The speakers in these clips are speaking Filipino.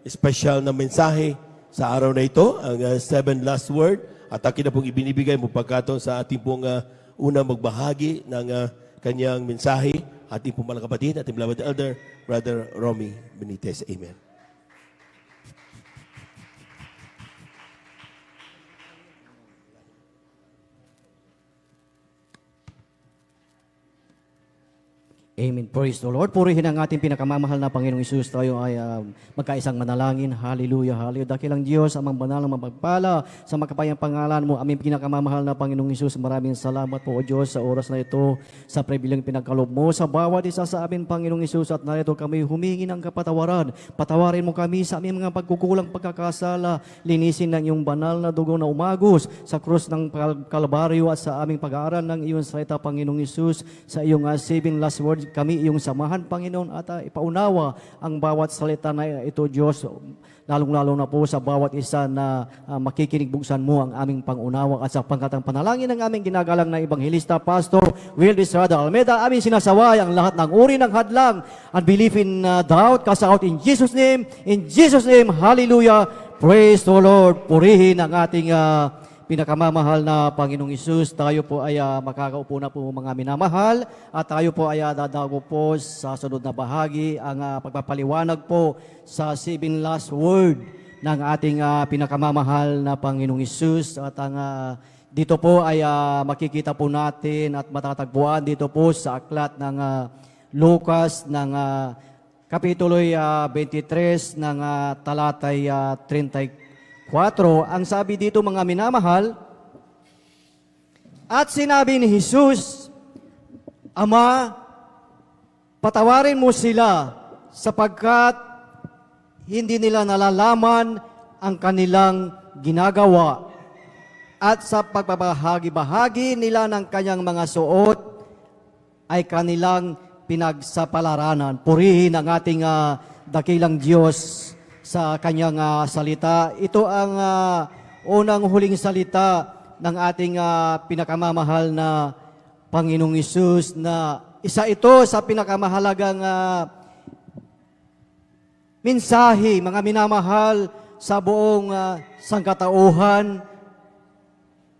espesyal na mensahe sa araw na ito, ang seven last word. At akin na pong ibinibigay mo pagkataon sa ating pong una magbahagi ng kanyang mensahe. Ating pong mga kapatid, ating beloved elder, Brother Romy Benitez. Amen. Amen. Praise the Lord. Purihin ang ating pinakamamahal na Panginoong Isus. Tayo ay magkaisang manalangin. Hallelujah. Hallelujah. Dakilang Diyos, amang banal na mapagpala sa makapayang pangalan mo. Aming pinakamamahal na Panginoong Isus. Maraming salamat po, O Diyos, sa oras na ito, sa pribilyeng pinagkaloob mo sa bawat isa sa amin, Panginoong Isus. At narito kami humingi ng kapatawaran. Patawarin mo kami sa aming mga pagkukulang pagkakasala. Linisin ng iyong banal na dugo na umagos sa krus ng Kalbaryo at sa aming pag-aaral ng iyong salita, Panginoong Isus. Sa iyong saving last word, kami iyong samahan, Panginoon, at ipaunawa ang bawat salita na ito, Diyos, lalong-lalo na po sa bawat isa na makikinig, buksan mo ang aming pangunawa at sa pangkatang panalangin ng aming ginagalang na Ebanghelista, Pastor Will Estrada Almeida, aming sinasaway ang lahat ng uri ng hadlang and belief in doubt, cast out in Jesus' name, hallelujah, praise the Lord. Purihin ang ating pinakamamahal na Panginoong Isus. Tayo po ay makakaupo na po mga minamahal at tayo po ay dadago po sa sunod na bahagi ang pagpapaliwanag po sa seven last word ng ating pinakamamahal na Panginoong Isus. At ang dito po ay makikita po natin at matatagpuan dito po sa aklat ng Lucas ng Kapitulo 23 ng talatay 34. Ang sabi dito, mga minamahal, at sinabi ni Jesus, Ama, patawarin mo sila sapagkat hindi nila nalalaman ang kanilang ginagawa. At sa pagbabahagi-bahagi nila ng kanyang mga suot ay kanilang pinagsapalaranan. Purihin ang ating dakilang Diyos sa kanyang salita. Ito ang unang huling salita ng ating pinakamamahal na Panginoong Isus, na isa ito sa pinakamahalagang mensahe, mga minamahal, sa buong sangkatauhan.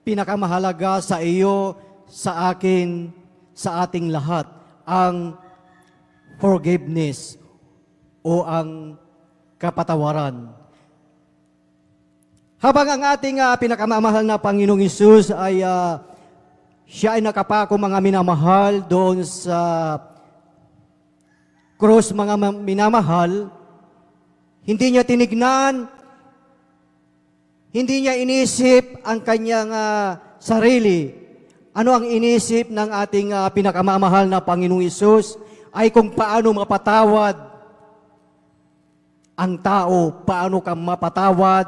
Pinakamahalaga sa iyo, sa akin, sa ating lahat, ang forgiveness o ang kapatawaran. Habang ang ating pinakamamahal na Panginoong Isus ay siya ay nakapako, mga minamahal, doon sa cross, mga minamahal, hindi niya tinignan, hindi niya inisip ang kanyang sarili. Ano ang inisip ng ating pinakamamahal na Panginoong Isus ay kung paano mapatawad ang tao, paano ka mapatawad,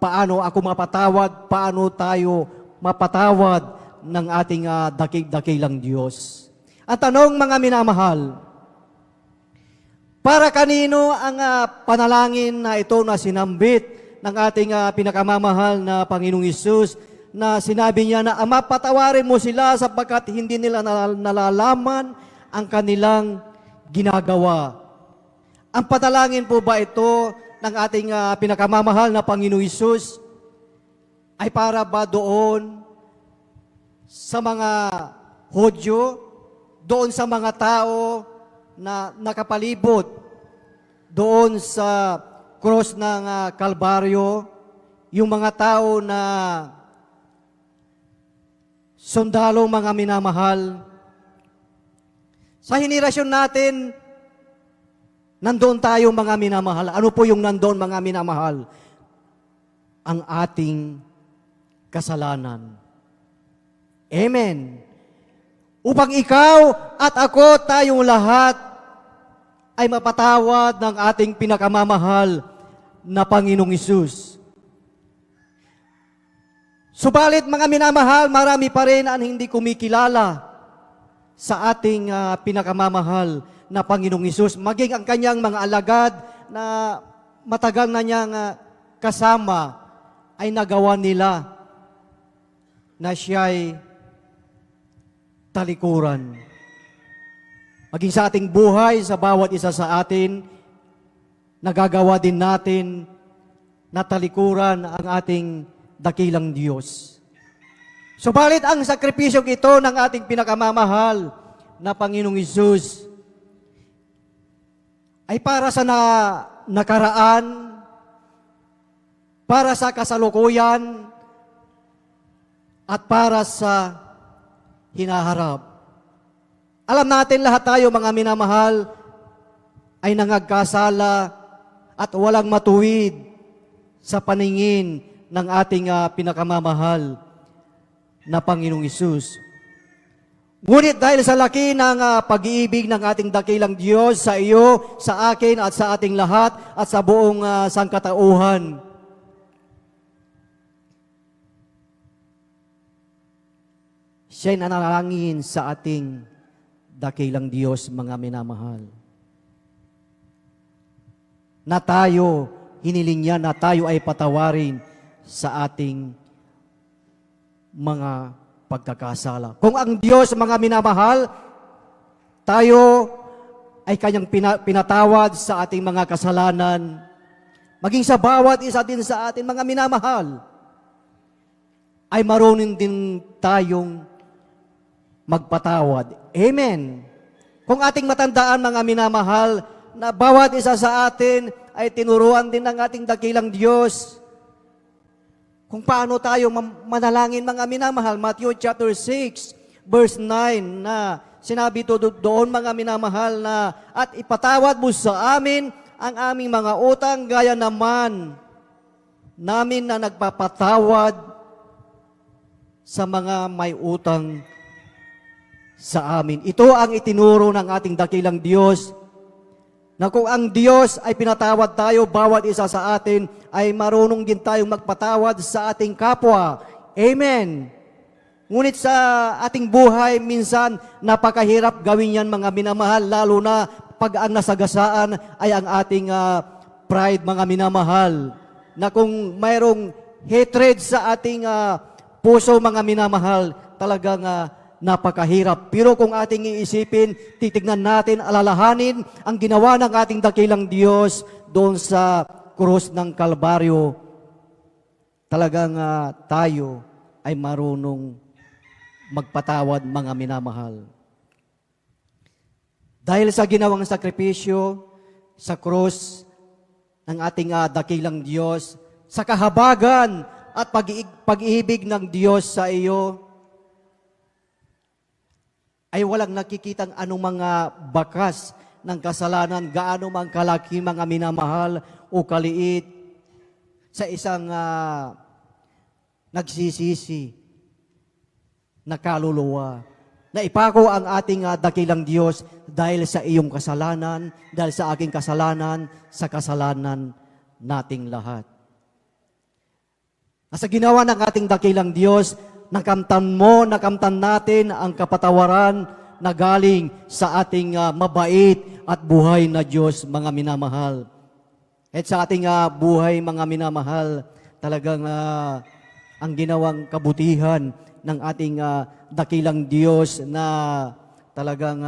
paano ako mapatawad, paano tayo mapatawad ng ating dakig-dakilang Diyos. At tanong, mga minamahal, para kanino ang panalangin na ito na sinambit ng ating pinakamamahal na Panginoong Isus, na sinabi niya na, Ama, patawarin mo sila sapagkat hindi nila nalalaman ang kanilang ginagawa. Ang panalangin po ba ito ng ating pinakamamahal na Panginoong Isus ay para ba doon sa mga Hudyo, doon sa mga tao na nakapalibot doon sa cross ng Kalbaryo, yung mga tao na sundalo, mga minamahal? Sa henerasyon natin, nandoon tayo, mga minamahal. Ano po yung nandoon, mga minamahal? Ang ating kasalanan. Amen. Upang ikaw at ako, tayong lahat, ay mapatawad ng ating pinakamamahal na Panginoong Isus. Subalit, mga minamahal, marami pa rin ang hindi kumikilala sa ating pinakamamahal na Panginoong Isus, maging ang kanyang mga alagad na matagal na niyang kasama, ay nagawa nila na siya'y talikuran. Maging sa ating buhay, sa bawat isa sa atin, nagagawa din natin na talikuran ang ating dakilang Diyos. Subalit ang sakripisyong ito ng ating pinakamamahal na Panginoong Hesus ay para sa nakaraan, para sa kasalukuyan, at para sa hinaharap. Alam natin lahat tayo mga minamahal ay nangagkasala at walang matuwid sa paningin ng ating pinakamamahal na Panginoong Hesus. Ngunit dahil sa laki ng pag-iibig ng ating dakilang Diyos sa iyo, sa akin at sa ating lahat at sa buong sangkatauhan, siya'y nanalangin sa ating dakilang Diyos, mga minamahal. Na tayo, hiniling niya na tayo ay patawarin sa ating mga pagkakasala. Kung ang Diyos, mga minamahal, tayo ay kanyang pinatawad sa ating mga kasalanan, maging sa bawat isa din sa atin, mga minamahal, ay marunong din tayong magpatawad. Amen. Kung ating matandaan, mga minamahal, na bawat isa sa atin ay tinuruan din ng ating dakilang Diyos kung paano tayo manalangin, mga minamahal. Matthew chapter 6, verse 9, na sinabi doon, mga minamahal, na at ipatawad mo sa amin ang aming mga utang, gaya naman namin na nagpapatawad sa mga may utang sa amin. Ito ang itinuro ng ating dakilang Diyos, na kung ang Diyos ay pinatawad tayo, bawat isa sa atin ay marunong din tayong magpatawad sa ating kapwa. Amen. Ngunit sa ating buhay, minsan napakahirap gawin yan, mga minamahal, lalo na pag ang nasagasaan ay ang ating pride, mga minamahal. Na kung mayroong hatred sa ating puso, mga minamahal, talagang napakahirap. Pero kung ating iisipin, titignan natin, alalahanin ang ginawa ng ating dakilang Diyos doon sa krus ng Kalbaryo, talagang tayo ay marunong magpatawad, mga minamahal. Dahil sa ginawang sakripisyo sa krus ng ating dakilang Diyos, sa kahabagan at pag-ibig ng Diyos sa iyo, ay walang nakikitang anong mga bakas ng kasalanan, gaano mang kalaki, mga minamahal, o kaliit, sa isang nagsisisi na kaluluwa. Na ipako ang ating dakilang Diyos dahil sa iyong kasalanan, dahil sa aking kasalanan, sa kasalanan nating lahat. Sa ginawa ng ating dakilang Diyos, nakamtan natin ang kapatawaran na galing sa ating mabait at buhay na Diyos, mga minamahal. At sa ating buhay, mga minamahal, talagang ang ginawang kabutihan ng ating dakilang Diyos na talagang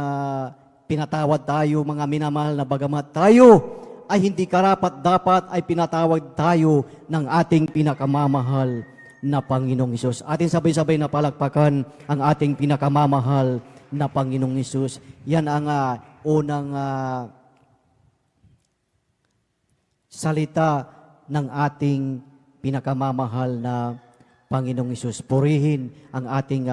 pinatawad tayo, mga minamahal, na bagamat tayo ay hindi karapat-dapat, ay pinatawad tayo ng ating pinakamamahal na Panginoong Hesus. Atin sabay-sabay na palakpakan ang ating pinakamamahal na Panginoong Hesus. Yan ang unang salita ng ating pinakamamahal na Panginoong Hesus. Purihin ang ating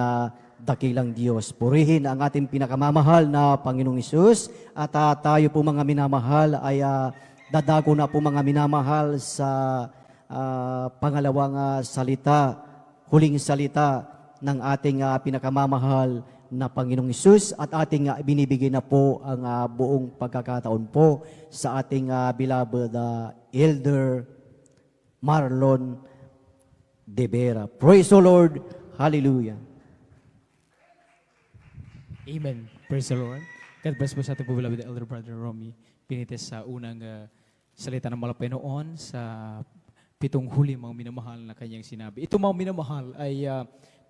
dakilang Diyos. Purihin ang ating pinakamamahal na Panginoong Hesus. At tayo po, mga minamahal, ay dadako na po, mga minamahal, sa pangalawang salita, huling salita ng ating pinakamamahal na Panginoong Hesus, at ating binibigay na po ang buong pagkakataon po sa ating beloved Elder Marlon De Vera. Praise the Lord. Hallelujah. Amen. Praise the Lord. God bless po sa ating po beloved Elder Brother Romy Pinites sa unang salita ng malapay noon sa 7 huli, mga minamahal, na kanyang sinabi. Ito, mga minamahal, ay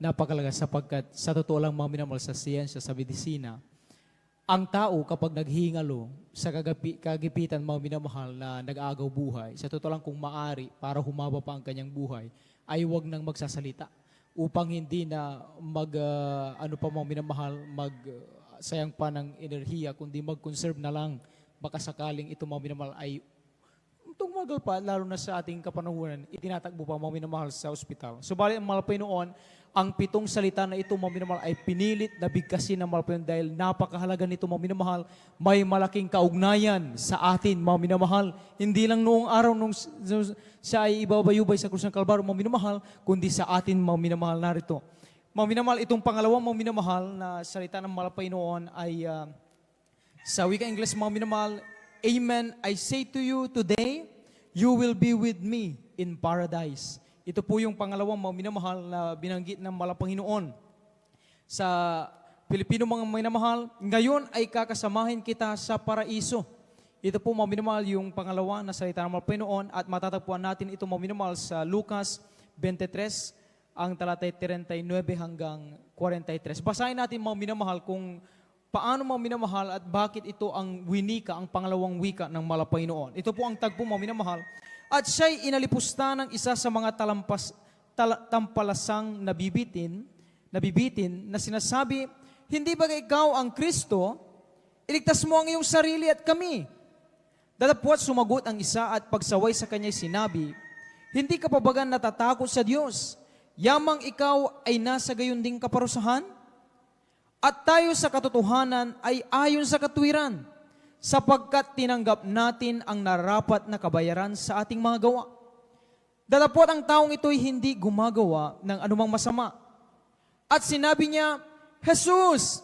napakalaga sapagkat sa totoo lang, mga minamahal, sa siyensya, sa medisina, ang tao kapag naghihingalo sa kagipitan mga minamahal na nag-aagaw buhay, sa totoo lang kung maari para humaba pa ang kanyang buhay, ay huwag nang magsasalita upang hindi na ano pa mga minamahal, sayang pa ng enerhiya, kundi mag-conserve na lang. Baka sakaling ito mga minamahal ay tumagal pa, lalo na sa ating kapanahunan, itinatakbo pa mga minamahal sa ospital. Subalit ang mahal Panginoon, ang 7 salita na ito mga minamahal ay pinilit na bigkasin ng mahal Panginoon dahil napakahalaga nito mga minamahal, may malaking kaugnayan sa atin mga minamahal. Hindi lang noong araw nung siya ay ibabayubay sa krus ng Kalbaryo mga minamahal, kundi sa atin mga minamahal narito. Mga minamahal, itong pangalawang mga minamahal na salita ng mahal Panginoon ay sa wika Ingles mga minamahal, Amen, I say to you today, you will be with me in paradise. Ito po yung pangalawang mga minamahal na binanggit ng mahal Panginoon. Sa Pilipino mga minamahal, ngayon ay kakasamahin kita sa paraiso. Ito po mga minamahal yung pangalawa na salita ng mahal Panginoon at matatagpuan natin ito mga minamahal sa Lucas 23, ang talatay 39 hanggang 43. Basahin natin mga minamahal kung paano mga minamahal at bakit ito ang winika, ang pangalawang wika ng mahal Panginoon. Ito po ang tagpo mga minamahal. At siya'y inalipusta ng isa sa mga tampalasang nabibitin na sinasabi, hindi ba ikaw ang Kristo? Iligtas mo ang iyong sarili at kami. Datapwat sumagot ang isa at pagsaway sa kanya'y sinabi, hindi ka pa baga natatakot sa Diyos? Yamang ikaw ay nasa gayon ding kaparusahan? At tayo sa katotohanan ay ayon sa katwiran, sapagkat tinanggap natin ang narapat na kabayaran sa ating mga gawa. Datapwat ang taong ito'y hindi gumagawa ng anumang masama. At sinabi niya, Jesus,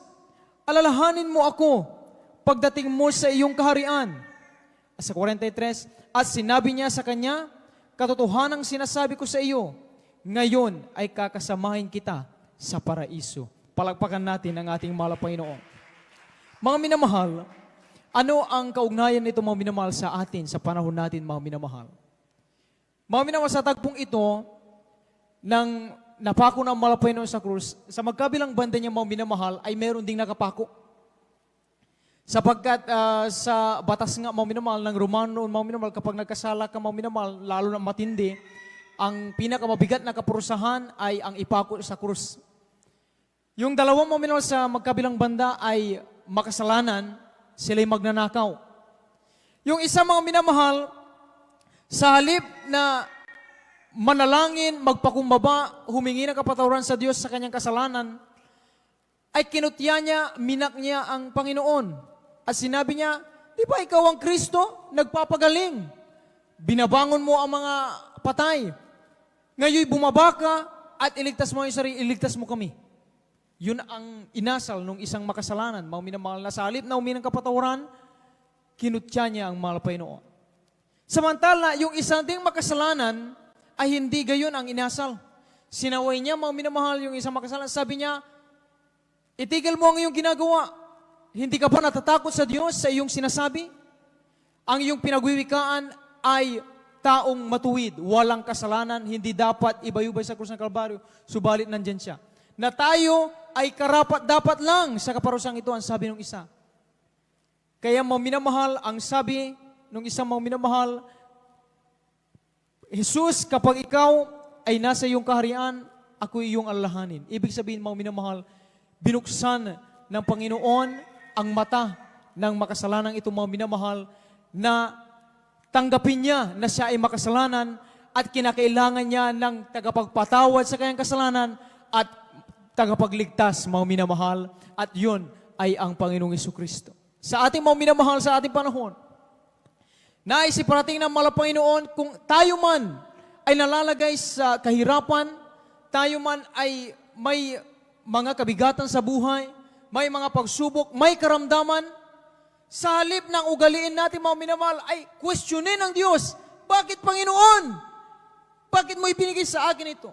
alalahanin mo ako pagdating mo sa iyong kaharian. Sa 43, at sinabi niya sa kanya, katotohanang sinasabi ko sa iyo, ngayon ay kakasamahin kita sa paraiso. Palagpakan natin ang ating mahal Panginoon. Mga minamahal, ano ang kaugnayan nito mga minamahal sa atin, sa panahon natin mga minamahal? Mga minamahal, sa tagpong ito, nang napako ng mahal Panginoon sa krus, sa magkabilang banda niya mga minamahal, ay meron ding nakapako. Sapagkat sa batas nga mga minamahal ng Romano, mga minamahal, kapag nagkasala ka mga minamahal, lalo na matindi, ang pinakamabigat na kaparusahan ay ang ipako sa krus. Yung dalawang mga minamahal sa magkabilang banda ay makasalanan, sila'y magnanakaw. Yung isa mga minamahal, sa halip na manalangin, magpakumbaba, humingi ng kapatawaran sa Diyos sa kanyang kasalanan, ay kinutya niya, minak niya ang Panginoon. At sinabi niya, di ba ikaw ang Kristo? Nagpapagaling. Binabangon mo ang mga patay. Ngayon bumaba ka at iligtas mo ang sarili, iligtas mo kami. Yun ang inasal nung isang makasalanan, mga minamahal na sa halip na humingi ng kapatawaran, kinutya niya ang mahal Panginoon. Samantala, yung isang ding makasalanan ay hindi gayon ang inasal. Sinaway niya, mga minamahal, yung isang makasalanan, sabi niya, itigil mo ang iyong ginagawa. Hindi ka ba natatakot sa Diyos sa iyong sinasabi? Ang iyong pinagwiwikaan ay taong matuwid, walang kasalanan, hindi dapat ibayubay sa krus ng Kalbaryo, subalit nandyan siya. Na tayo ay karapat-dapat lang sa kaparusang ito, ang sabi ng isa. Kaya mga minamahal, ang sabi ng isang mga minamahal, Jesus, kapag ikaw ay nasa iyong kaharian, ako iyong alalahanin. Ibig sabihin mga minamahal, binuksan ng Panginoon ang mata ng makasalanang ito mga minamahal na tanggapin niya na siya ay makasalanan at kinakailangan niya ng tagapagpatawad sa kanyang kasalanan at tagapagligtas, mga minamahal, at yun ay ang Panginoong Jesucristo. Sa ating mga minamahal, sa ating panahon, naisiparating ng mahal Panginoon, kung tayo man ay nalalagay sa kahirapan, tayo man ay may mga kabigatan sa buhay, may mga pagsubok, may karamdaman, sa halip ng ugaliin natin mga minamahal, ay questionin ang Diyos, bakit Panginoon? Bakit mo ibinigay sa akin ito?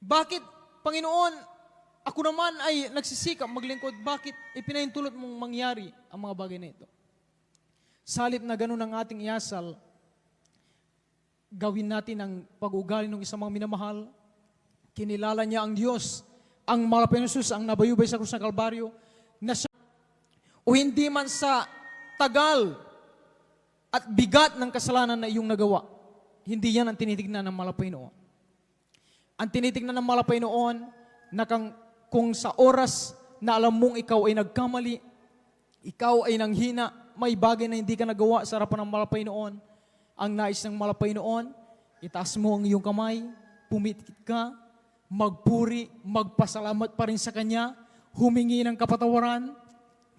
Bakit Panginoon, ako naman ay nagsisikap maglingkod, bakit ipinahintulot mong mangyari ang mga bagay na ito? Sa halip na ganun ang ating iasal, gawin natin ang pag-ugali ng isang mga minamahal, kinilala niya ang Diyos, ang mahal Panginoon Jesus, ang nabayubay sa krus ng Kalbaryo, na siya o hindi man sa tagal at bigat ng kasalanan na iyong nagawa. Hindi yan ang tinitignan ng malapay noon. Ang tinitignan ng malapay noon na kung sa oras na alam mong ikaw ay nagkamali, ikaw ay nanghina, may bagay na hindi ka nagawa sa harapan ng malapay noon, ang nais ng malapay noon, itaas mo ang iyong kamay, pumitikit ka, magpuri, magpasalamat pa rin sa Kanya, humingi ng kapatawaran,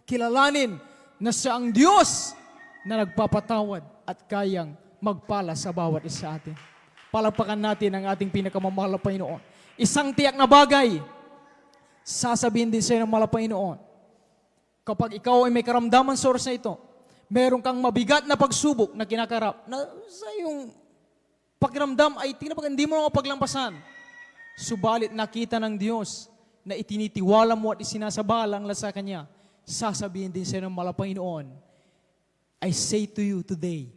kilalanin na siya ang Diyos na nagpapatawad at kayang magpala sa bawat isa sa atin. Palakpakan natin ang ating pinakamamahal na Panginoon. Isang tiyak na bagay, sasabihin din sa'yo ng mahal na Panginoon, kapag ikaw ay may karamdaman sa oras na ito, meron kang mabigat na pagsubok na kinakarap, na sa iyong pakiramdam ay hindi mo na mapaglampasan. Subalit nakita ng Diyos na itinitiwala mo at isinasabalang sa Kanya, sasabihin din sa'yo ng mahal na Panginoon, I say to you today,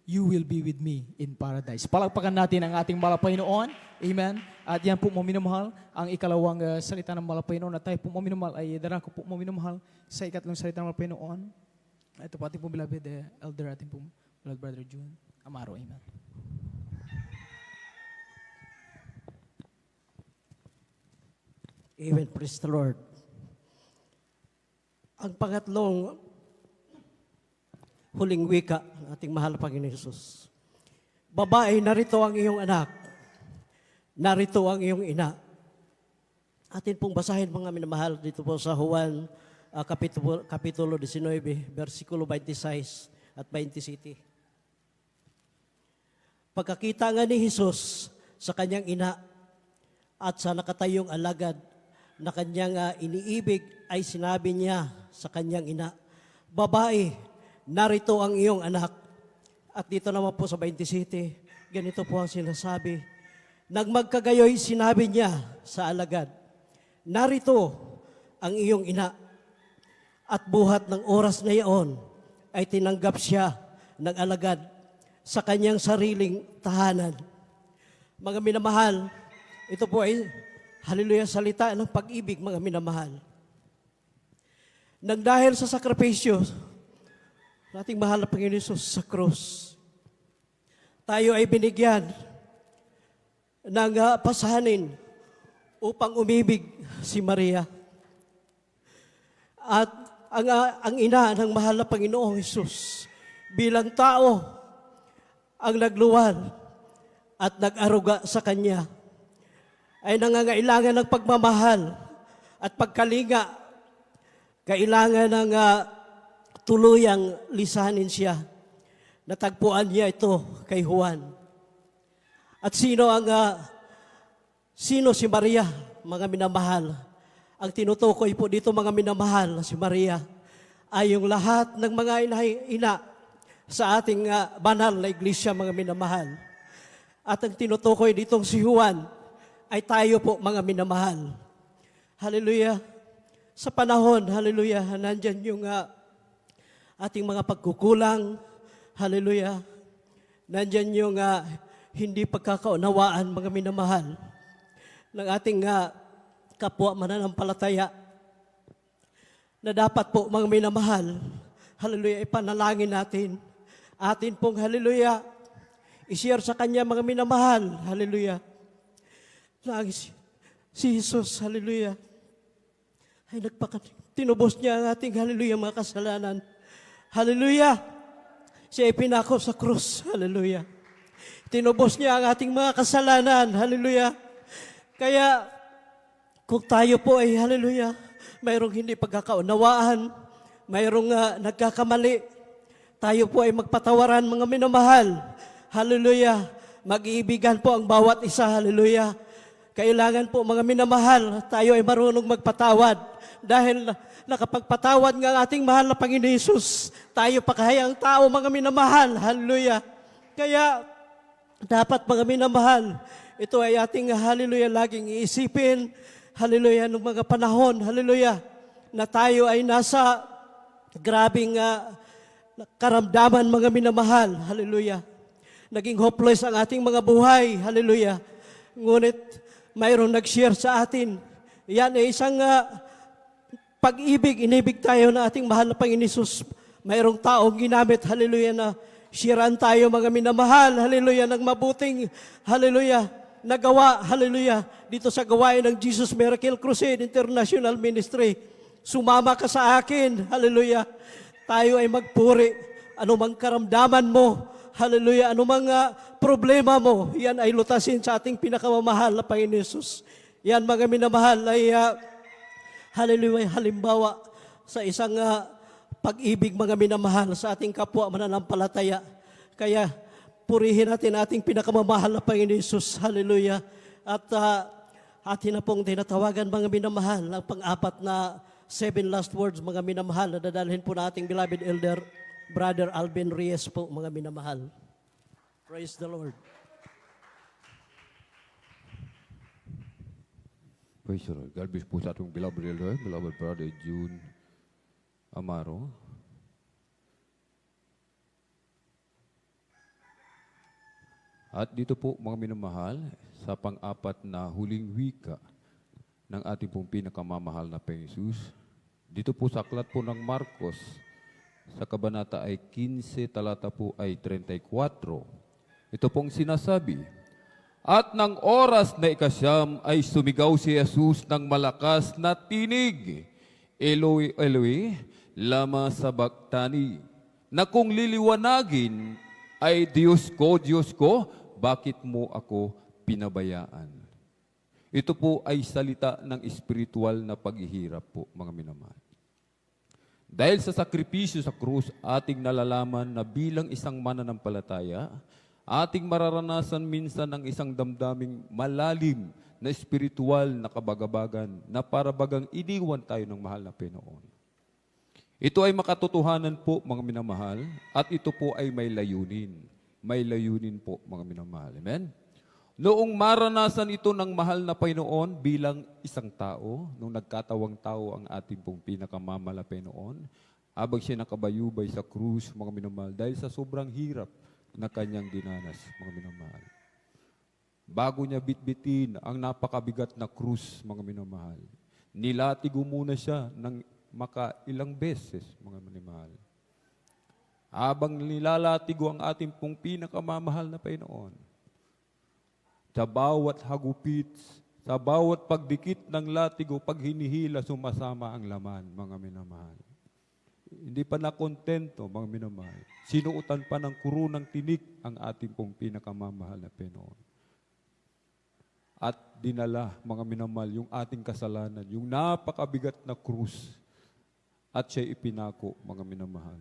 you will be with me in paradise. Palakpakan natin ang ating mahal na Panginoon. Amen. At yan po, mga minamahal, ang ikalawang salita ng mahal na Panginoon. At tayo po, mga minamahal, ay darako po, mga minamahal, sa ikatlong salita ng mahal na Panginoon. Ito po ating po, beloved elder, ating po, beloved brother June Amaro. Amen. Amen. Praise the Lord. Ang pangatlong huling wika ng ating mahal na Panginoon Jesus. Babae, narito ang iyong anak. Narito ang iyong ina. Atin pong basahin mga minamahal dito po sa Juan Kapitulo 19, versikulo 26 at 27. Pagkakita nga ni Jesus sa kanyang ina at sa nakatayong alagad na kanyang iniibig, ay sinabi niya sa kanyang ina, babae, narito ang iyong anak. At dito naman po sa 27, ganito po ang sinasabi. Nang magkagayoy, sinabi niya sa alagad, narito ang iyong ina. At buhat ng oras na iyon, ay tinanggap siya ng alagad sa kanyang sariling tahanan. Mga minamahal, ito po ay, haleluya, salita ng pag-ibig, mga minamahal. Nang dahil sa sakripisyo, ating mahal na Panginoon Jesus sa krus, tayo ay binigyan ng pasanin upang umibig si Maria. At ang ina ng mahal na Panginoong Jesus bilang tao ang nagluwal at nag-aruga sa Kanya ay nangangailangan ng pagmamahal at pagkalinga. Kailangan ng tuluyang lisanin siya. Natagpuan niya ito kay Juan. At sino si Maria, mga minamahal? Ang tinutukoy po dito, mga minamahal, si Maria ay yung lahat ng mga ina sa ating banal na iglesia, mga minamahal. At ang tinutukoy ditong si Juan ay tayo po, mga minamahal. Hallelujah. Sa panahon, hallelujah, nandyan yung ating mga pagkukulang, hallelujah. Nandyan yung hindi pagkakaunawaan, mga minamahal, ng ating kapwa mananampalataya, na dapat po, mga minamahal, hallelujah, ipanalangin natin. Atin pong, hallelujah, i-share sa Kanya, mga minamahal, hallelujah. Lagi si Jesus, hallelujah, ay tinubos niya ang ating, hallelujah, mga kasalanan. Hallelujah. Siya ay pinako sa krus. Hallelujah. Tinubos niya ang ating mga kasalanan. Hallelujah. Kaya, kung tayo po ay, hallelujah, mayroong hindi pagkakaunawaan, mayroong nagkakamali, tayo po ay magpatawaran, mga minamahal. Hallelujah. Mag-iibigan po ang bawat isa. Hallelujah. Kailangan po, mga minamahal, tayo ay marunong magpatawad. Dahil nakapagpatawad nga ang ating mahal na Panginoon Jesus, tayo pakahayang tao, mga minamahal. Hallelujah. Kaya, dapat, mga minamahal, ito ay ating, hallelujah, laging iisipin, hallelujah, ng mga panahon, hallelujah, na tayo ay nasa grabing karamdaman, mga minamahal. Hallelujah. Naging hopeless ang ating mga buhay. Hallelujah. Ngunit, mayroong nag-share sa atin. Yan ay isang pag-ibig, inibig tayo na ating mahal na Panginoon Hesus. Mayroong taong ginamit, hallelujah, na siran tayo mga minamahal, hallelujah, ng mabuting, hallelujah, nagawa, hallelujah, dito sa gawain ng Jesus Miracle Crusade International Ministry. Sumama ka sa akin, hallelujah. Tayo ay magpuri. Anumang karamdaman mo, hallelujah, anumang problema mo, yan ay lutasin sa ating pinakamamahal na Panginoon Hesus. Yan mga minamahal ay, hallelujah, halimbawa sa isang pag-ibig mga minamahal sa ating kapwa mananampalataya. Kaya purihin natin ating pinakamamahal na Panginoon Hesus, hallelujah. At atin na pong tinatawagan mga minamahal ang pang-apat na 7 last words mga minamahal na dadalhin po nating beloved elder, Brother Alvin Reyes po mga minamahal. Praise the Lord. Praise the Lord. God bless po sa atong beloved elder, beloved brother June Amaro. At dito po mga minamahal, sa pang-apat na huling wika ng ating pong pinakamamahal na Panginoon Jesus, dito po sa aklat po ng Marcos, sa kabanata ay 15, talata po ay 34. Ito pong sinasabi, at ng oras na ikasyam ay sumigaw si Jesus ng malakas na tinig, Eloi, Eloi, lama sabachthani, na kung liliwanagin ay Diyos ko, bakit mo ako pinabayaan? Ito po ay salita ng espiritual na paghihirap po, mga minamahal. Dahil sa sakripisyo sa krus, ating nalalaman na bilang isang mananampalataya, ating mararanasan minsan ang isang damdaming malalim na espiritual na kabagabagan na para bagang iniwan tayo ng mahal na Panginoon. Ito ay makatotohanan po, mga minamahal, at ito po ay may layunin. May layunin po, mga minamahal. Amen? Noong maranasan ito ng mahal na Panginoon bilang isang tao, nung nagkatawang tao ang ating pong pinakamamahal na Panginoon, habang siya nakabayubay sa krus, mga minamahal, dahil sa sobrang hirap na kanyang dinanas, mga minamahal. Bago niya bitbitin ang napakabigat na krus, mga minamahal, nilatigo muna siya ng makailang beses, mga minamahal. Habang nilalatigo ang ating pong pinakamamahal na Panginoon, sa bawat hagupit, sa bawat pagdikit ng latigo, pag hinihila, sumasama ang laman, mga minamahal. Hindi pa nakontento, mga minamahal. Sinuutan pa ng kurunang tinik ang ating pong pinakamamahal na Panginoon. At dinala, mga minamahal, yung ating kasalanan, yung napakabigat na krus, at siya ipinako, mga minamahal.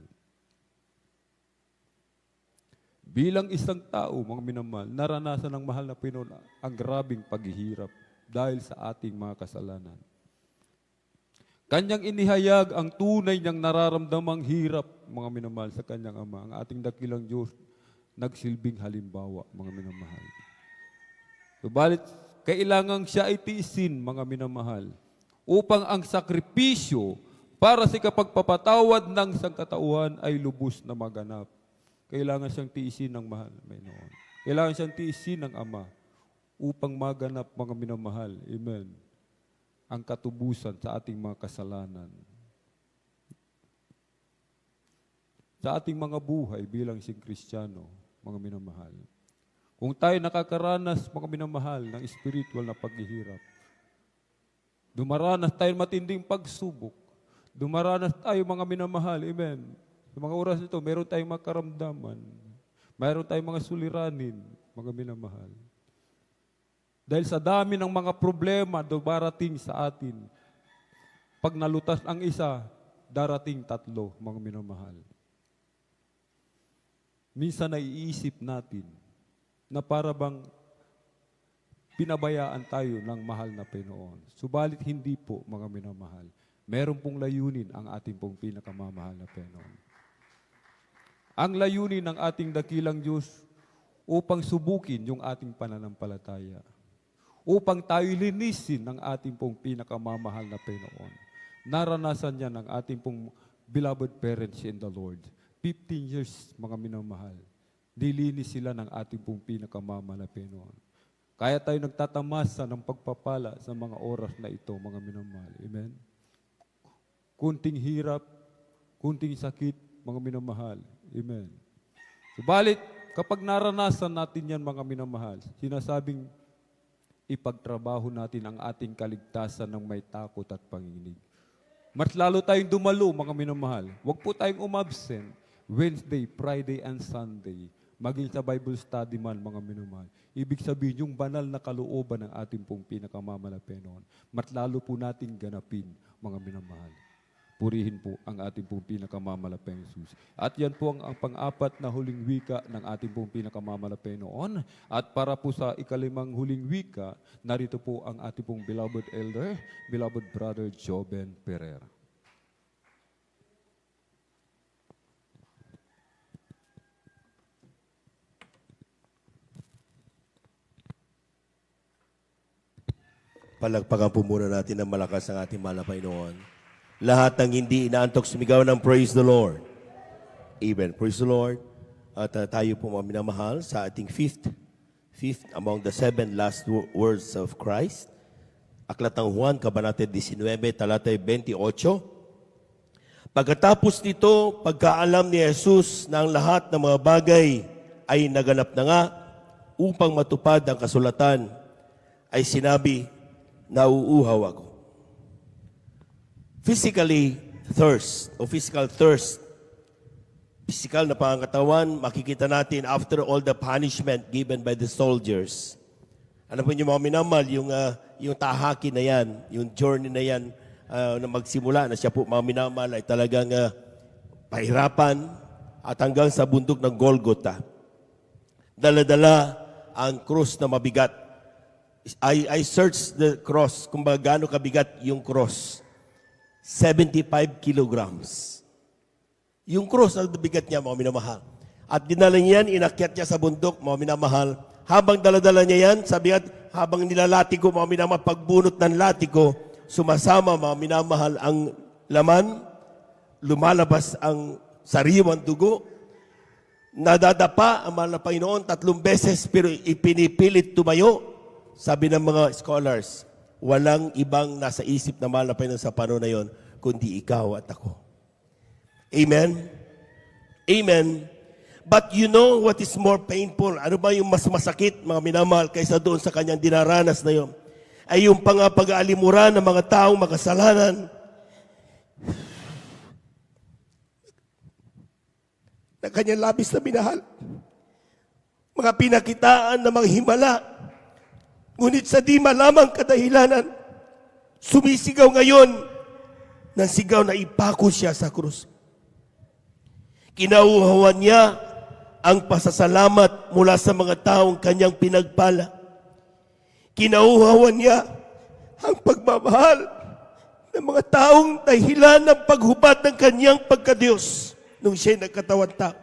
Bilang isang tao, mga minamahal, naranasan ng mahal na Panginoon ang grabing paghihirap dahil sa ating mga kasalanan. Kanyang inihayag ang tunay niyang nararamdamang hirap, mga minamahal, sa kanyang Ama. Ang ating dakilang Diyos, nagsilbing halimbawa, mga minamahal. Subalit, kailangang siya ay tiisin, mga minamahal, upang ang sakripisyo para sa kapagpapatawad ng sangkatauhan ay lubos na maganap. Kailangan siyang tiisin ng mahal, Panginoon. Kailangan siyang tiisin ng Ama upang maganap, mga minamahal. Amen. Ang katubusan sa ating mga kasalanan. Sa ating mga buhay bilang isang Kristiyano, mga minamahal. Kung tayo nakakaranas, mga minamahal, ng spiritual na paghihirap, dumaranas tayo matinding pagsubok, dumaranas tayo, mga minamahal, amen. Sa mga oras nito, meron tayong mga karamdaman, meron tayong mga suliranin, mga minamahal. Dahil sa dami ng mga problema dumarating sa atin, pag nalutas ang isa, darating tatlo, mga minamahal. Minsan naiisip natin na para bang pinabayaan tayo ng mahal na Panginoon. Subalit hindi po, mga minamahal. Meron pong layunin ang ating pong pinakamamahal na Panginoon. Ang layunin ng ating dakilang Diyos upang subukin yung ating pananampalataya. Upang tayo linisin ng ating pong pinakamamahal na Panginoon. Naranasan niya ng ating pong beloved parents in the Lord. 15 years, mga minamahal. Dilinis sila ng ating pong pinakamamahal na Panginoon. Kaya tayo nagtatamasa ng pagpapala sa mga oras na ito, mga minamahal. Amen? kunting hirap, kunting sakit, mga minamahal. Amen. Subalit, kapag naranasan natin yan, mga minamahal, sinasabing ipagtrabaho natin ang ating kaligtasan ng may takot at panginginig. Mas lalo tayong dumalo, mga minamahal. Huwag po tayong umabsent Wednesday, Friday, and Sunday. Maging sa Bible study man, mga minamahal. Ibig sabihin, yung banal na kalooban ng ating pong pinakamamalapi noon, mas lalo po natin ganapin, mga minamahal. Purihin po ang ating pong pinakamamalapeng Jesus. At yan po ang pang-apat na huling wika ng ating pong pinakamamalapeng noon. At para po sa ikalimang huling wika, narito po ang ating pong beloved elder, beloved brother Joben Pereira. Palagpakan po muna natin ng malakas ang ating mahal na Panginoon. Lahat ng hindi inaantok sumigaw ng praise the Lord. Amen. Praise the Lord. At tayo po mga minamahal sa ating fifth among the 7 last words of Christ. Aklat ng Juan, Kabanata 19, talata 28. Pagkatapos nito, pagkaalam ni Jesus na ang lahat ng mga bagay ay naganap na nga, upang matupad ang kasulatan, ay sinabi, nauuhaw ako. Physically thirst o physical thirst, physical na pangangatawan, makikita natin after all the punishment given by the soldiers. Ano po yung mga minamal, yung tahaki na yan, yung journey na yan, na magsimula na siya po mga minamal ay talagang pahirapan at hanggang sa bundok ng Golgotha. Dala-dala ang krus na mabigat. I searched the cross, kung gaano kabigat yung cross. 75 kilograms. Yung cross, ang bigat niya, mga minamahal. At dinala niya yan, inakyat niya sa bundok, mga minamahal. Habang daladala niya yan, sabi at habang nilalati ko, mga minamahal, pagbunot ng lati ko, sumasama, mga minamahal, ang laman, lumalabas ang sariwang dugo, nadadapa ang mahal na Panginoon 3 beses, pero ipinipilit tumayo. Sabi ng mga scholars, walang ibang nasa isip na mahal na Panginoon sa panahon na yon, kundi ikaw at ako. Amen? Amen. But you know what is more painful? Ano ba yung mas masakit, mga minamahal, kaysa doon sa kanyang dinaranas na yon? Ay yung pag-aalimuran ng mga taong makasalanan na kanyang labis na minahal. Mga pinakitaan na mga himala. Ngunit sa di malamang kadahilanan, sumisigaw ngayon ng sigaw na ipako siya sa krus. Kinauhawan niya ang pasasalamat mula sa mga taong kanyang pinagpala. Kinauhawan niya ang pagmamahal ng mga taong dahilan ng paghubad ng kanyang pagkadiyos nung siya'y nagkatawan tao.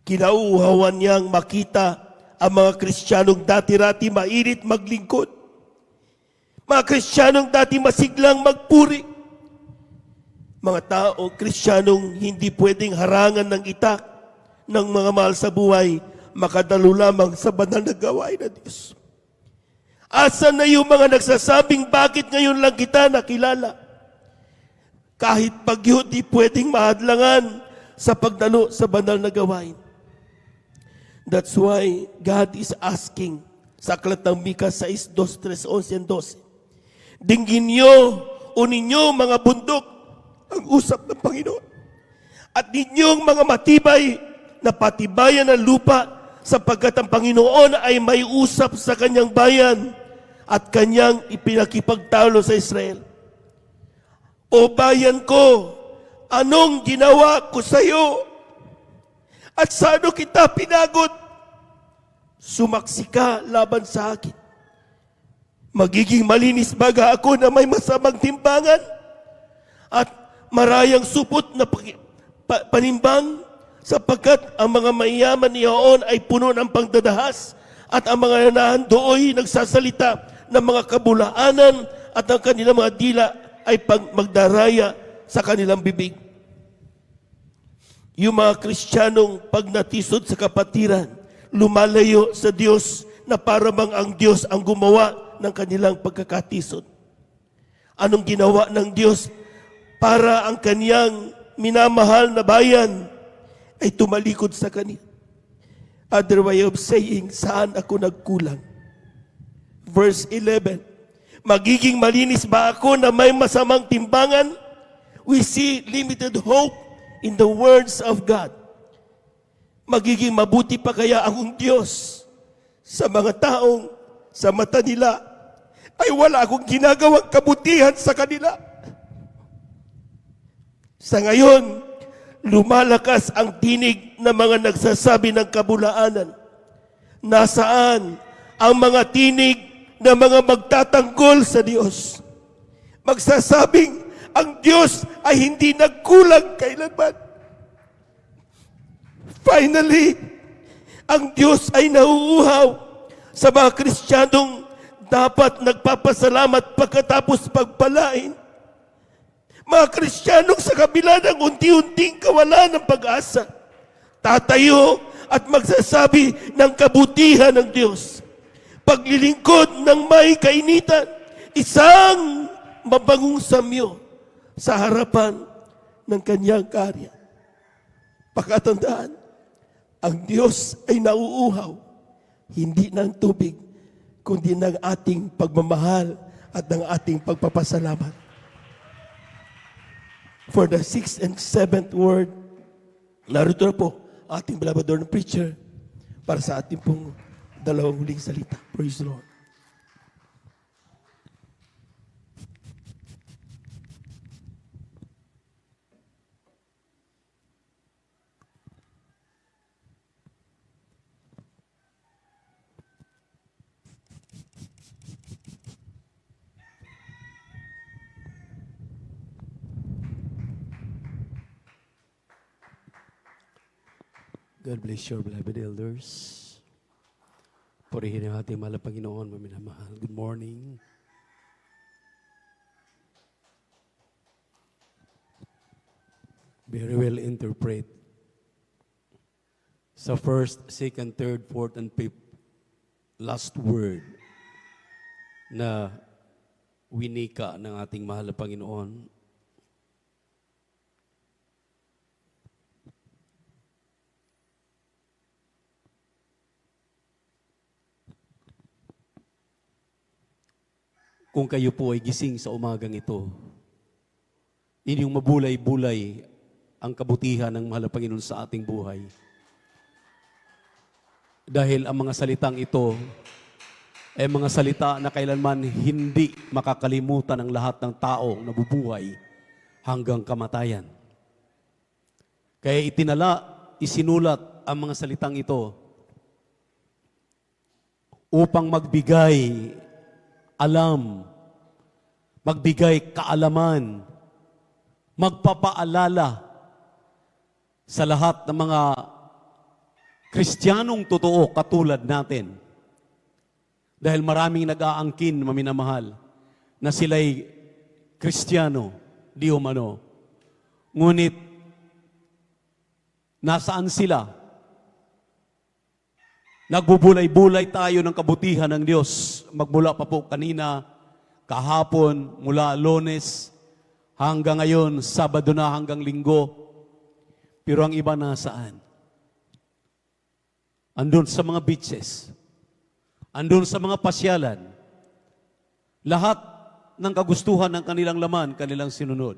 Kinauhawan niyang makita ang mga Kristiyanong dati-rati mainit maglingkod. Mga Kristiyanong dati masiglang magpuri. Mga tao, Kristiyanong hindi pwedeng harangan ng itak ng mga mahal sa buhay, makadalo lamang sa banal na gawain ng Diyos. Asan na yung mga nagsasabing bakit ngayon lang kita nakilala? Kahit bagyo di pwedeng mahadlangan sa pagdalo sa banal na gawain. That's why God is asking sa aklat ng Mika 6, 2, 3, 11, 12. Dinggin niyo o ninyo mga bundok ang usap ng Panginoon. At ninyong mga matibay na patibayan ng lupa sapagkat ang Panginoon ay may usap sa kanyang bayan at kanyang ipinakipagtalo sa Israel. O bayan ko, anong ginawa ko sa iyo? At sa ano kita pinagod? Sumaksi ka laban sa akin. Magiging malinis baga ako na may masamang timbangan at marayang supot na panimbang sapagkat ang mga mayaman niyaon ay puno ng pangdadahas at ang mga nanahan dooy nagsasalita ng mga kabulaanan at ang kanilang mga dila ay magdaraya sa kanilang bibig. Yung mga Kristiyanong pag natisod sa kapatiran, lumalayo sa Diyos na para bang ang Diyos ang gumawa ng kanilang pagkakatisod. Anong ginawa ng Diyos para ang kaniyang minamahal na bayan ay tumalikod sa kanya. Other way of saying, saan ako nagkulang? Verse 11, magiging malinis ba ako na may masamang timbangan? We see limited hope in the words of God. Magiging mabuti pa kaya ang Diyos sa mga taong sa mata nila ay wala akong ginagawang kabutihan sa kanila. Sa ngayon, lumalakas ang tinig ng mga nagsasabi ng kabulaanan. Nasaan ang mga tinig ng mga magtatanggol sa Diyos? Magsasabing ang Diyos ay hindi nagkulang kailanman. Finally, ang Diyos ay nauuhaw sa mga Kristiyanong dapat nagpapasalamat pagkatapos pagpalain. Mga Kristiyanong sa kabila ng unti-unting kawalan ng pag-asa, tatayo at magsasabi ng kabutihan ng Diyos. Paglilingkod ng may kainitan, isang mabangong samyo sa harapan ng kanyang karya. Pakatandaan, ang Diyos ay nauuhaw, hindi ng tubig, kundi ng ating pagmamahal at ng ating pagpapasalamat. For the 6th and 7th word, narito na po ating balabador ng preacher para sa ating pong dalawang huling salita. Praise the Lord. God bless your beloved elders. Purihin ang ating mahal na Panginoon, maminamahal. Good morning. Very well interpret. Sa first, second, third, fourth, and fifth, last word na winika ng ating mahal na Panginoon. Kung kayo po ay gising sa umagang ito, inyong mabulay-bulay ang kabutihan ng mahal na Panginoon sa ating buhay. Dahil ang mga salitang ito ay mga salita na kailanman hindi makakalimutan ng lahat ng taong nabubuhay hanggang kamatayan. Kaya isinulat ang mga salitang ito upang magbigay alam, magbigay kaalaman, magpapaalala sa lahat ng mga Kristiyanong totoo katulad natin. Dahil maraming nag-aangkin, maminamahal, na sila'y Kristiyano, di umano. Ngunit, nasaan sila? Nagbubulay-bulay tayo ng kabutihan ng Diyos. Magmula pa po kanina, kahapon, mula Lunes, hanggang ngayon, Sabado na hanggang Linggo. Pero ang iba nasaan? Andun sa mga beaches. Andun sa mga pasyalan. Lahat ng kagustuhan ng kanilang laman, kanilang sinunod.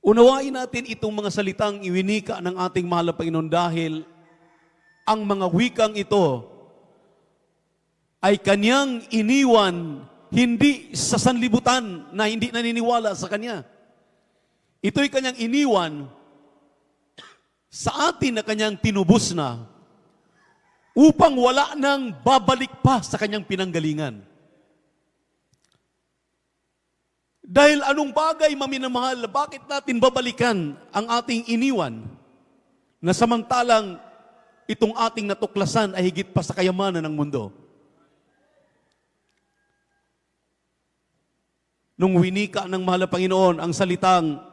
Unawain natin itong mga salitang iwinika ng ating mahal na Panginoon dahil ang mga wikang ito ay kanyang iniwan hindi sa sanlibutan na hindi naniniwala sa kanya. Ito'y kanyang iniwan sa atin na kanyang tinubos na upang wala nang babalik pa sa kanyang pinanggalingan. Dahil anong bagay, maminamahal, bakit natin babalikan ang ating iniwan na samantalang itong ating natuklasan ay higit pa sa kayamanan ng mundo? Nung winika ng mahal na Panginoon ang salitang,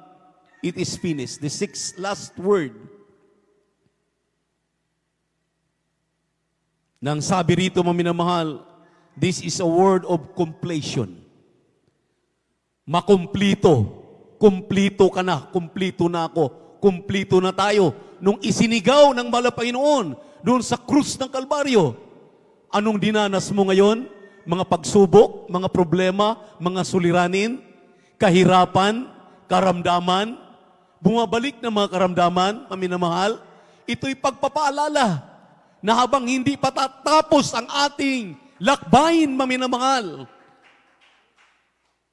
it is finished, the sixth last word, nang sabi rito, maminamahal, this is a word of completion. makumplito. Kumplito ka na, kumplito na ako, kumplito na tayo. Nung isinigaw ng mahal na Panginoon doon sa krus ng Kalbaryo, anong dinanas mo ngayon? Mga pagsubok, mga problema, mga suliranin, kahirapan, karamdaman, bumabalik na mga karamdaman, maminamahal. Ito'y pagpapaalala na habang hindi pa tatapos ang ating lakbayin, maminamahal,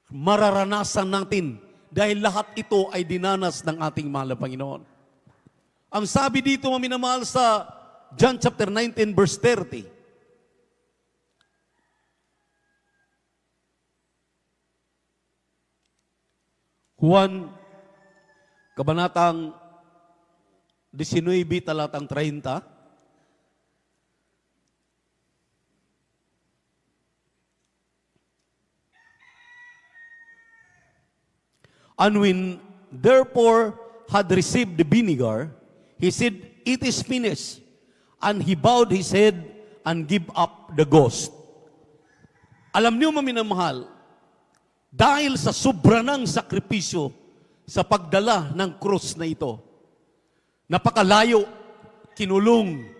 mararanasan natin dahil lahat ito ay dinanas ng ating mahal na Panginoon. Ang sabi dito, maminamahal, sa John chapter 19 verse 30, Juan, kabanatang 19, talatang 30, and when therefore had received the vinegar, he said, "It is finished." And he bowed his head and gave up the ghost. Alam niyo, maminamahal, dahil sa sobra ng sakripisyo sa pagdala ng krus na ito, napakalayo, kinulong.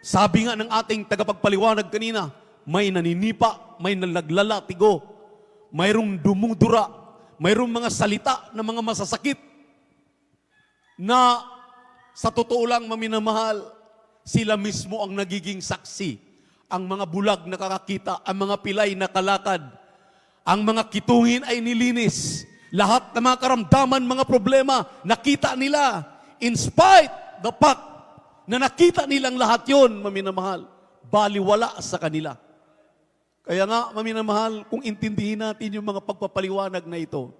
Sabi nga ng ating tagapagpaliwanag kanina, may naninipa, may naglalatigo, mayroong dumudura, mayroong mga salita na mga masasakit na sa totoo lang, maminamahal, sila mismo ang nagiging saksi. Ang mga bulag nakakakita, ang mga pilay nakalakad, ang mga kitungin ay nilinis. Lahat ng mga karamdaman, mga problema, nakita nila. In spite the fact na nakita nilang lahat yon, maminamahal, baliwala sa kanila. Kaya nga, maminamahal, kung intindihin natin yung mga pagpapaliwanag na ito,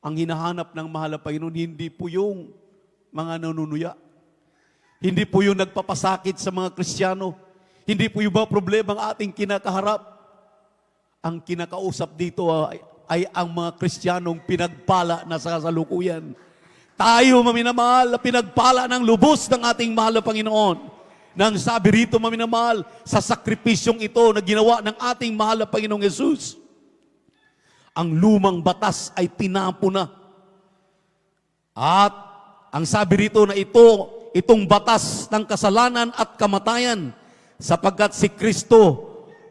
ang hinahanap ng mahal na Panginoon, hindi po yung mga nanunuya. Hindi po yung nagpapasakit sa mga Kristiyano. Hindi po yung mga problema ang ating kinakaharap. Ang kinakausap dito ay ang mga Kristiyanong pinagpala na sa kasalukuyan. Tayo, maminamahal, na pinagpala ng lubos ng ating mahal na Panginoon. Nang sabi rito, maminamahal, sa sakripisyong ito na ginawa ng ating mahal na Panginoong Yesus, ang lumang batas ay tinapo na. At ang sabi rito na itong batas ng kasalanan at kamatayan, sapagkat si Kristo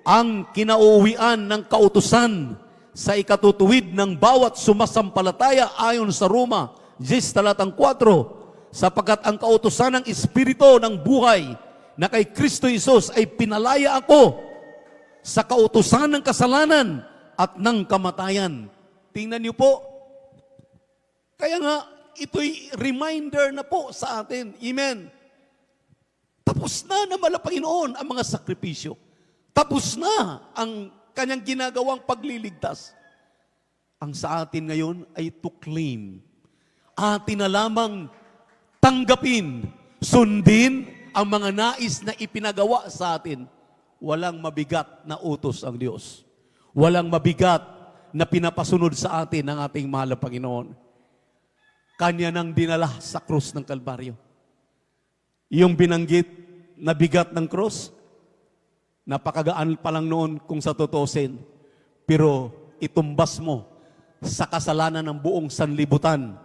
ang kinauuwian ng kautusan sa ikatutuwid ng bawat sumasampalataya ayon sa Roma 10 talatang 4, sapagkat ang kautusan ng Espiritu ng buhay na kay Kristo Jesus ay pinalaya ako sa kautusan ng kasalanan at ng kamatayan. Tingnan niyo po. Kaya nga, ito'y reminder na po sa atin. Amen. Tapos na mahal na Panginoon ang mga sakripisyo. Tapos na ang kanyang ginagawang pagliligtas. Ang sa atin ngayon ay to claim. Atin na lamang tanggapin, sundin ang mga nais na ipinagawa sa atin. Walang mabigat na utos ang Diyos. Walang mabigat na pinapasunod sa atin ng ating mahal na Panginoon. Kanya nang dinala sa krus ng Kalbaryo. Yung binanggit na bigat ng krus, napakagaan pa lang noon kung sa tutusin. Pero itumbas mo sa kasalanan ng buong sanlibutan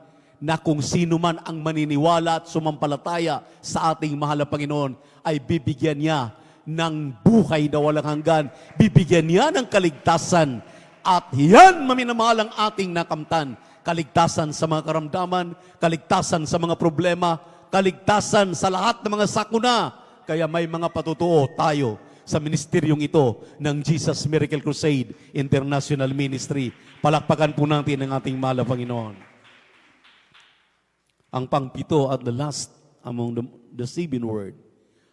na kung sino man ang maniniwala at sumampalataya sa ating mahal na Panginoon ay bibigyan niya ng buhay na walang hanggan. Bibigyan niya ng kaligtasan. At yan, maminamahal, ang ating nakamtan. Kaligtasan sa mga karamdaman, kaligtasan sa mga problema, kaligtasan sa lahat ng mga sakuna. Kaya may mga patutuo tayo sa ministeryong ito ng Jesus Miracle Crusade International Ministry. Palakpakan po natin ang ating mahal na Panginoon. Ang pangpito at the last among the seven word.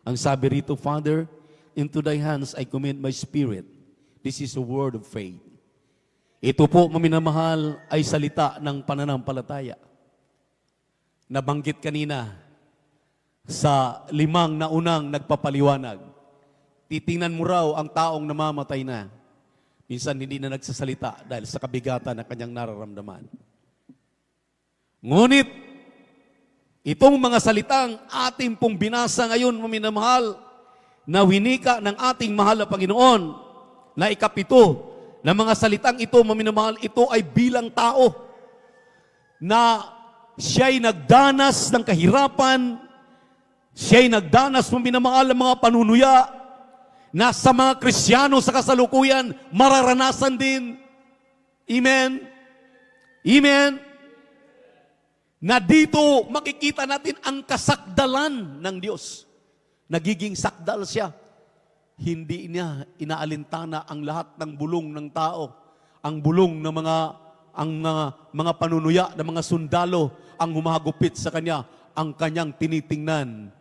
Ang sabi rito, Father, into thy hands I commit my spirit. This is a word of faith. Ito po, maminamahal, ay salita ng pananampalataya. Nabanggit kanina sa 5 na unang nagpapaliwanag. Titingnan mo raw ang taong namamatay na. Minsan hindi na nagsasalita dahil sa kabigatan na kanyang nararamdaman. Ngunit, itong mga salitang ating pong binasa ngayon, maminamahal, na winika ng ating mahal na Panginoon, na ikapito na mga salitang ito, maminamahal, ito ay bilang tao na siya'y nagdanas ng kahirapan, siya'y nagdanas ng minamahal ng mga panunuya na sa mga Kristiyano sa kasalukuyan mararanasan din. Amen? Amen? Na dito makikita natin ang kasakdalan ng Diyos. Nagiging sakdal siya. Hindi niya inaalintana ang lahat ng bulong ng tao, ang bulong ng mga panunuya, ng mga sundalo, ang humahagupit sa kanya. Ang kanyang tinitingnan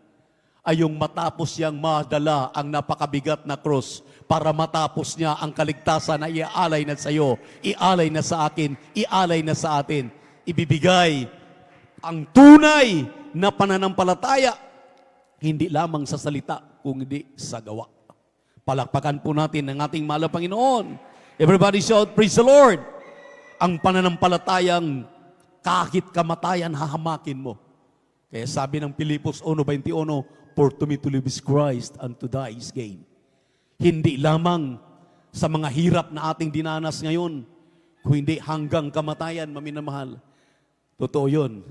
ay yung matapos niyang madala ang napakabigat na cross para matapos niya ang kaligtasan na iaalay na sa iyo, ialay na sa akin, ialay na sa atin. Ibibigay ang tunay na pananampalataya, hindi lamang sa salita, kung hindi sa gawa. Palakpakan po natin ang ating mahal na Panginoon. Everybody shout, praise the Lord. Ang pananampalatayang kahit kamatayan hahamakin mo. Kaya sabi ng Pilipos 1:21, for to me to live is Christ and to die is gain. Hindi lamang sa mga hirap na ating dinanas ngayon, kundi hanggang kamatayan, maminamahal. Totoo yun.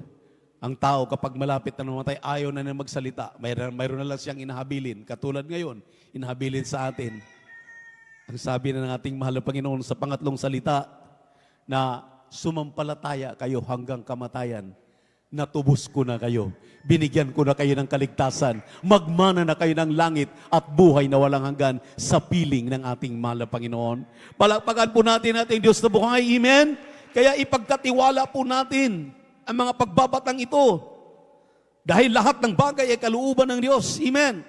Ang tao kapag malapit na namatay, ayaw na magsalita. Mayroon na lang siyang inahabilin. Katulad ngayon, inahabilin sa atin. Ang sabi na ng ating mahal na Panginoon sa pangatlong salita, na sumampalataya kayo hanggang kamatayan. Natubos ko na kayo. Binigyan ko na kayo ng kaligtasan. Magmana na kayo ng langit at buhay na walang hanggan sa piling ng ating mahal na Panginoon. Palakpakan po natin ating Diyos na buhay. Amen? Kaya ipagkatiwala po natin ang mga pagbabatang ito. Dahil lahat ng bagay ay kalooban ng Diyos. Amen.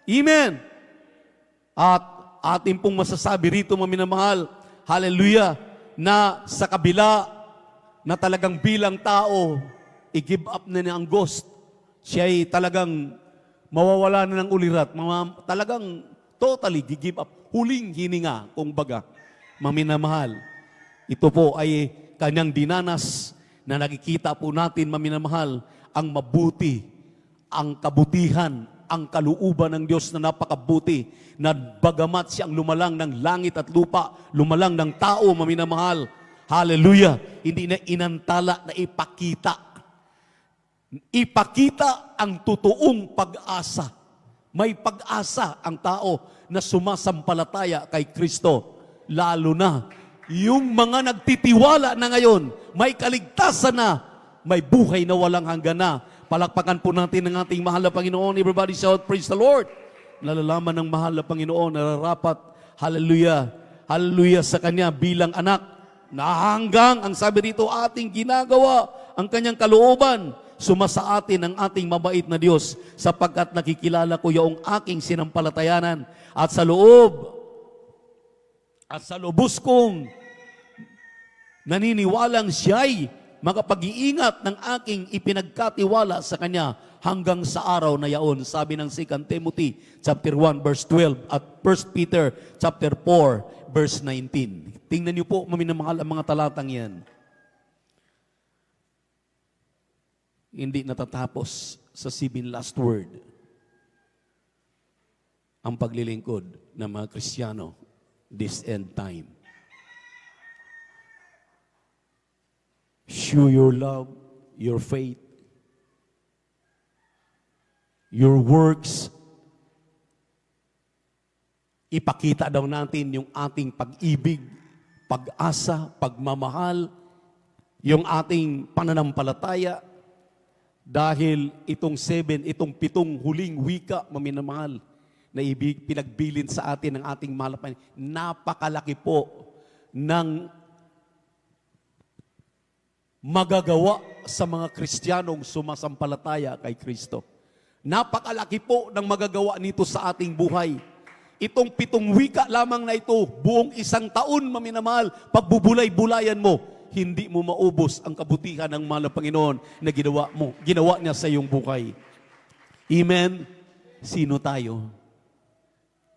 Amen. At atin pong masasabi rito, maminamahal, hallelujah, na sa kabila na talagang bilang tao, i-give up na niya ang ghost. Siya ay talagang mawawala na ng ulirat. Talagang totally gi-give up. Huling hininga, kung baga, maminamahal. Ito po ay kanyang dinanas na nakikita po natin, maminamahal, ang mabuti, ang kabutihan, ang kalooban ng Diyos na napakabuti, na bagamat siyang lumalang ng langit at lupa, lumalang ng tao, maminamahal, hallelujah, hindi na inantala na ipakita. Ipakita ang totoong pag-asa. May pag-asa ang tao na sumasampalataya kay Kristo, lalo na yung mga nagtitiwala na ngayon, may kaligtasan na, may buhay na walang hanggan na. Palakpakan po natin ang ating mahal na Panginoon. Everybody shout, praise the Lord. Nalalaman ng mahal na Panginoon, nararapat, hallelujah, hallelujah sa Kanya bilang anak, na hanggang, ang sabi dito, ating ginagawa, ang Kanyang kalooban, sumasa atin ang ating mabait na Diyos, sapagkat nakikilala ko yung aking sinampalatayanan, at sa lubos kong naniniwalang siya'y makapag-iingat ng aking ipinagkatiwala sa Kanya hanggang sa araw na yaon. Sabi ng 2 Timothy chapter 1 verse 12 at 1 Peter chapter 4 verse 19. Tingnan niyo po, maminamahal, ang mga talatang yan. Hindi natatapos sa 7 last word ang paglilingkod ng mga Kristiyano this end time. Show your love, your faith, your works. Ipakita daw natin yung ating pag-ibig, pag-asa, pagmamahal, yung ating pananampalataya. Dahil itong 7, itong 7 huling wika, maminamahal, na pinagbilin sa atin ng ating mahal na Panginoon, napakalaki po ng magagawa sa mga Kristiyanong sumasampalataya kay Kristo. Napakalaki po ng magagawa nito sa ating buhay. Itong 7 wika lamang na ito, buong 1 taon, maminamahal, pagbubulay-bulayan mo, hindi mo maubos ang kabutihan ng mahal na Panginoon na ginawa niya sa iyong buhay. Amen? Sino tayo?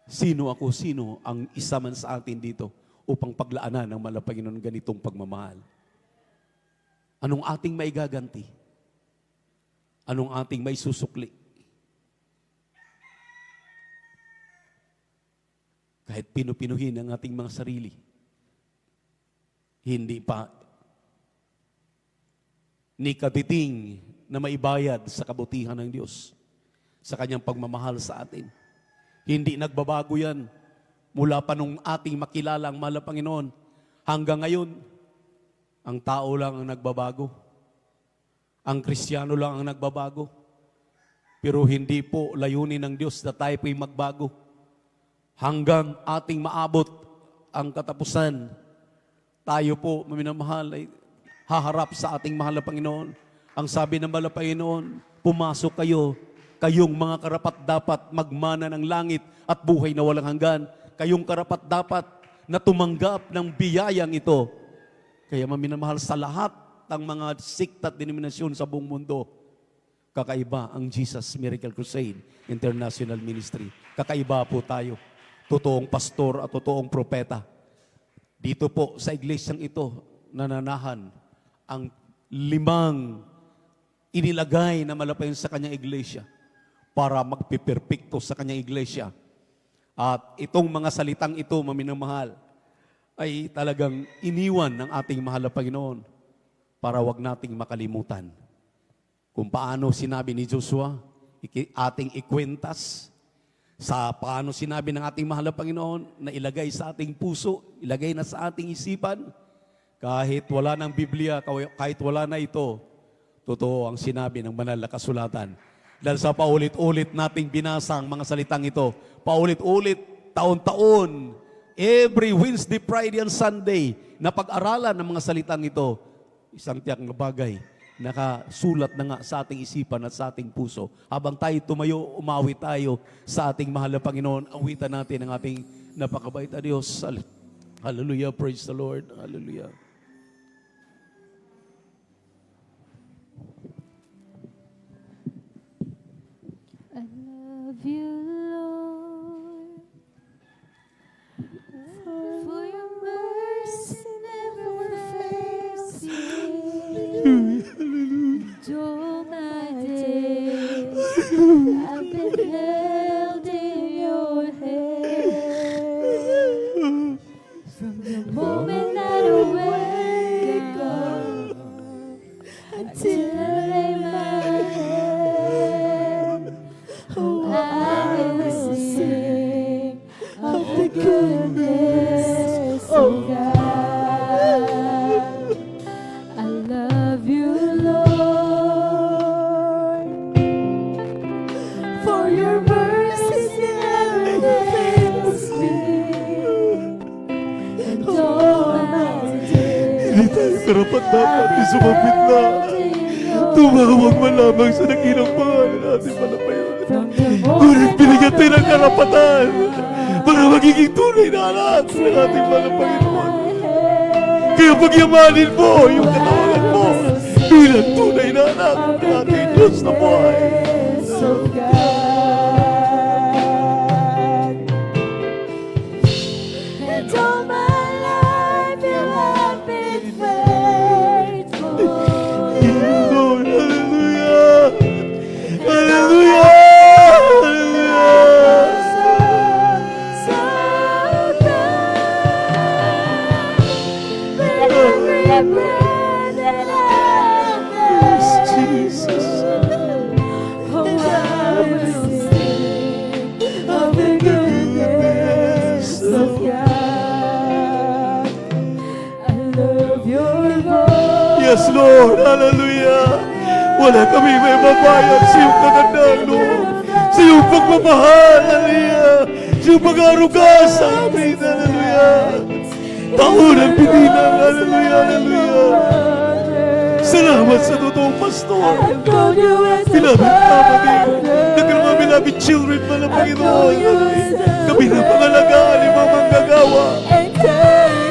Sino ako? Sino ang isa man sa atin dito upang paglaanan ng mahal na Panginoon ganitong pagmamahal? Anong ating maigaganti? Anong ating may susukli? Kahit pinupinuhin ang ating mga sarili, hindi pa ni katiting na maibayad sa kabutihan ng Diyos, sa kanyang pagmamahal sa atin. Hindi nagbabago yan mula pa nung ating makilala ang mahal na Panginoon hanggang ngayon. Ang tao lang ang nagbabago. Ang Kristiyano lang ang nagbabago. Pero hindi po layunin ng Diyos na tayo po'y magbago. Hanggang ating maabot ang katapusan, tayo po, maminamahal, ay haharap sa ating mahal na Panginoon. Ang sabi ng mahal na Panginoon, pumasok kayo, kayong mga karapat-dapat magmana ng langit at buhay na walang hanggan. Kayong karapat-dapat na tumanggap ng biyayang ito. Kaya maminamahal, sa lahat ng mga sikta at denominasyon sa buong mundo, kakaiba ang Jesus Miracle Crusade International Ministry. Kakaiba po tayo. Totoong pastor at totoong propeta. Dito po sa iglesyang ito, nananahan ang 5 inilagay na malapayon sa kanyang iglesia para magpiperpekto sa kanyang iglesia. At itong mga salitang ito, maminamahal, ay talagang iniwan ng ating mahal na Panginoon para wag nating makalimutan kung paano sinabi ni Joshua, ating ikwentas, sa paano sinabi ng ating mahal na Panginoon na ilagay sa ating puso, ilagay na sa ating isipan, kahit wala ng Biblia, kahit wala na ito, totoo ang sinabi ng banal na kasulatan. Dahil sa paulit-ulit nating binasa ang mga salitang ito, paulit-ulit, taon-taon, every Wednesday, Friday, and Sunday, na pag-aralan ng mga salitang ito, isang tiyak na bagay, nakasulat na nga sa ating isipan at sa ating puso. Habang tayo tumayo, umawi tayo sa ating mahal na Panginoon, awitan natin ang ating napakabait na Diyos. Hallelujah, praise the Lord. Hallelujah. I love you, Lord, for your mercy never fails me. All my days I've been held in your hand. From the moment that I wake up until I lay my head, oh, I will sing of the goodness of God. I love you, Lord, for your mercy never fails me. And all my days Hindi tayo karapat-dapat na sumapit na. Tumawag man lamang sa nakilang pangalan natin palapayon. Ngunit binigyan tayo ng karapatan para magiging tunay na anak ng ating mga Panginoon. Kaya pagyamanin mo yung katawagan mo bilang tunay na anak ng ating Diyos na buhay. of God. And all my life you have been faithful. Lord, hallelujah! Hallelujah! So good. With every breath that I Yes, take, Jesus. oh, I will sing of the goodness of God. I love your voice. Yes, Lord. Hallelujah. Wala kami may mabayad sa iyong kagandang, Lord. Sa iyong pagmamahal. Hallelujah. Sa iyong pag-aruga sa amin. Hallelujah. Taunang pinilang. Hallelujah. Hallelujah. Salamat sa totoong pastor. Beloved family. Nagkaroon beloved children pa ng Panginoon. Kami na pangalagaan ng mga manggagawa.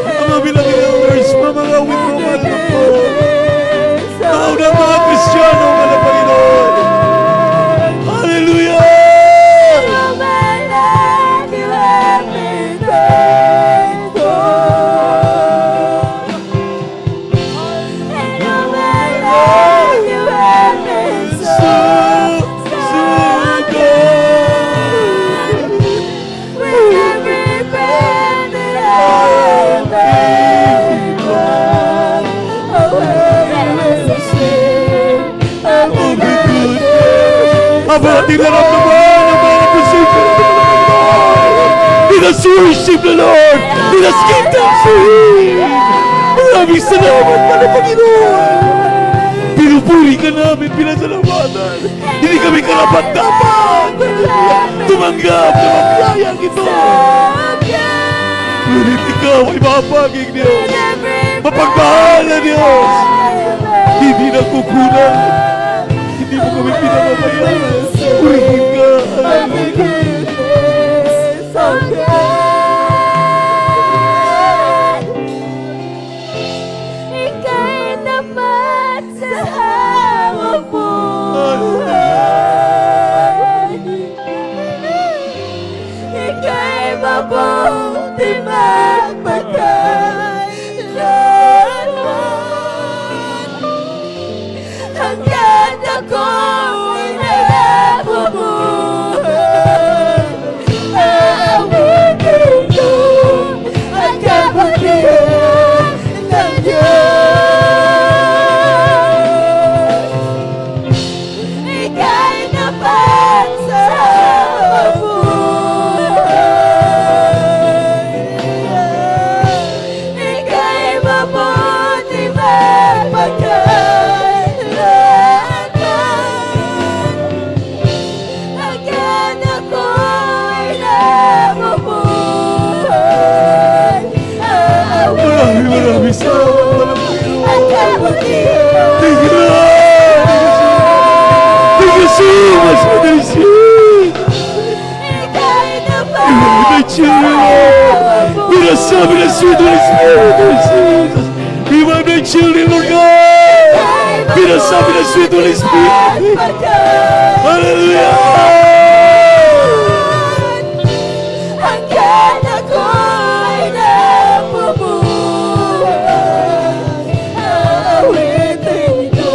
Ang mga beloved elders, mga witness ng Lord. Taunang mga Kristiyano ka ng Panginoon. Hallelujah! With ating naramdaman ang mga posible ng Panginoon. Let us worship the Lord. Let us give thanks to Him. Maraming salamat, Mana Panginoon. Pinupuri ka namin, pinasalamatan. Hindi kami karapat-dapat tumanggap na magbiyayang ito. Ngunit ikaw ay mapaging Diyos. Mapagmahal na Diyos. Hindi na kukulang. Hindi mo kami pinamabayaran. Purihin ka. Ika'y tapat sa hawak mo. Ika'y mabuti magpagkailanman. Hanggat ako'y nabubuhay, aawitin ko ang kabutihan ng Diyos. Ika'y tapat sa hawak mo. Ika'y mabuti magpagkailanman. Hanggat ako'y nabubuhay, Maraming salamat, Mana Panginoon. ang kabutihan. Thank you, Lord. Thank you so much for this year. Ika'y tapat My children, Lord. With us, with the sweet Holy Spirit, Lord Jesus. Revive my children, Lord God. With us, with the sweet Holy Spirit. Hallelujah. hanggat ako'y nabubuhay, aawitin ko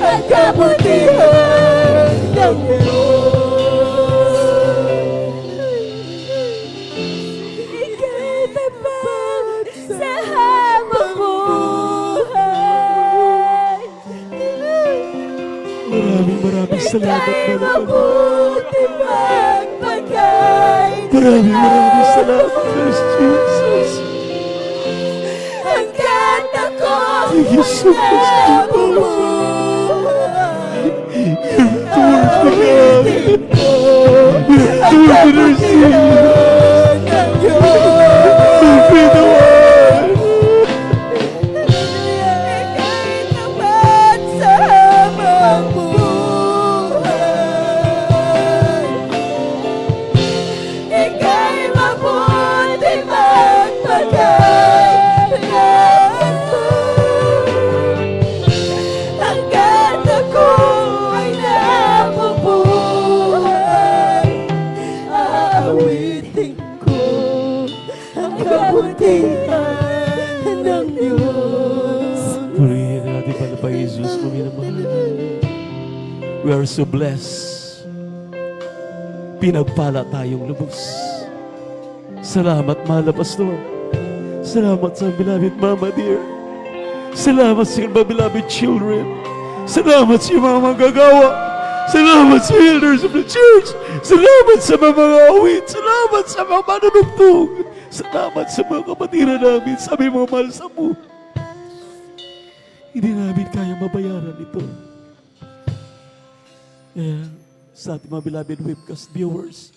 ang kabutihan ng Diyos. Ika'y tapat sa habang buhay. Maraming salamat, Ika'y Mana Panginoon. mabuti magpagkailanman. Maraming salamat, Lord Jesus. Hanggat ako Thank you so much, Lord. nabubuhay, Awitin ko ang kabutihan ng Diyos. Ika'y tapat sa habang buhay. Ika'y mabuti magpagkailanman. Hanggat ako'y nabubuhay, aawitin ko ang kabutihan ng Diyos. Purihin natin, Panginoon Jesus, kuminamahal. We are so blessed. Pinagpala tayong lubos. Salamat, mahal na Pastor. Salamat sa beloved Mama dear. Salamat sa mga beloved children. Salamat sa mga manggagawa. Salamat sa elders of the church. Salamat sa mga awit. Salamat sa mga manunugtog. Salamat sa mga kapatiran namin, sa aming mga mahal sa buhay. Hindi namin kaya mabayaran ito. Kaya sa ating mga beloved webcast viewers,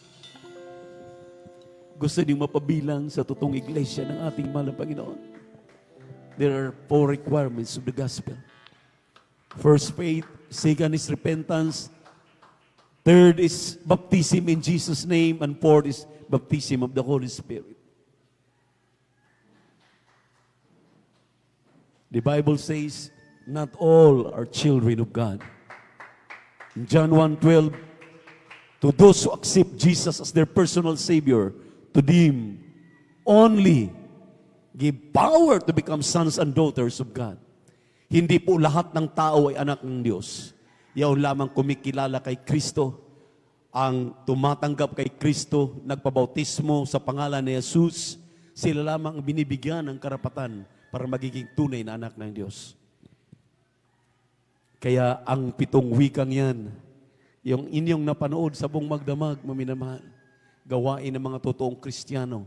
gusto niyong mapabilang sa totoong iglesia ng ating mahal na Panginoon. There are 4 requirements of the gospel. First, faith. Second is repentance. Third is baptism in Jesus' name. And fourth is baptism of the Holy Spirit. The Bible says, not all are children of God. In John 1:12, to those who accept Jesus as their personal Savior, to them only give power to become sons and daughters of God. Hindi po lahat ng tao ay anak ng Diyos. Yaon lamang kumikilala kay Kristo, ang tumatanggap kay Kristo, nagpabautismo sa pangalan ni Jesus, sila lamang ang binibigyan ng karapatan para magiging tunay na anak ng Diyos. Kaya ang 7 wikang yan, yung inyong napanood sa buong magdamag, maminamahal, gawain ng mga totoong Kristiyano,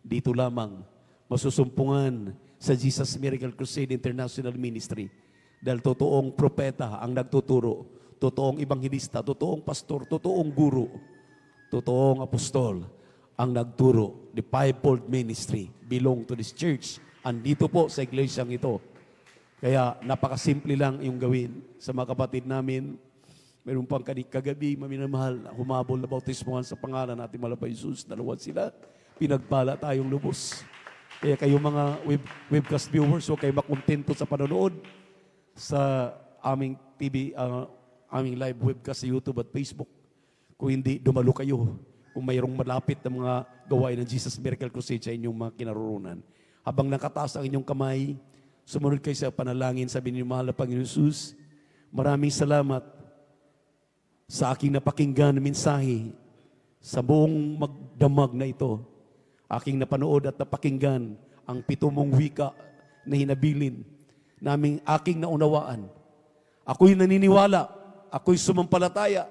dito lamang, masusumpungan sa Jesus Miracle Crusade International Ministry. Dahil totoong propeta ang nagtuturo, totoong ebanghilista, totoong pastor, totoong guru, totoong apostol ang nagturo. The fivefold ministry belong to this church. Andito po sa iglesyang ito. Kaya napakasimple lang yung gawin sa mga kapatid namin. Meron pang kagabi, maminamahal, humabol na bautismuhan sa pangalan natin malapay Jesus. Dalawan sila, pinagpala tayong lubos. Kaya kayo mga webcast viewers, huwag kayo makontento sa panonood sa aming TV, aming live webcast sa YouTube at Facebook. Kung hindi, dumalo kayo. Kung mayroong malapit na mga gawain ng Jesus Miracle Crusade sa inyong mga kinaroroonan. Habang nakataas ang inyong kamay, sumunod kayo sa panalangin, sabi niyo, mahal na Panginoon Jesus, maraming salamat sa aking napakinggan na mensahe sa buong magdamag na ito. Aking napanood at napakinggan ang 7 mong wika na hinabilin naming aking naunawaan. Ako'y naniniwala, ako'y sumampalataya,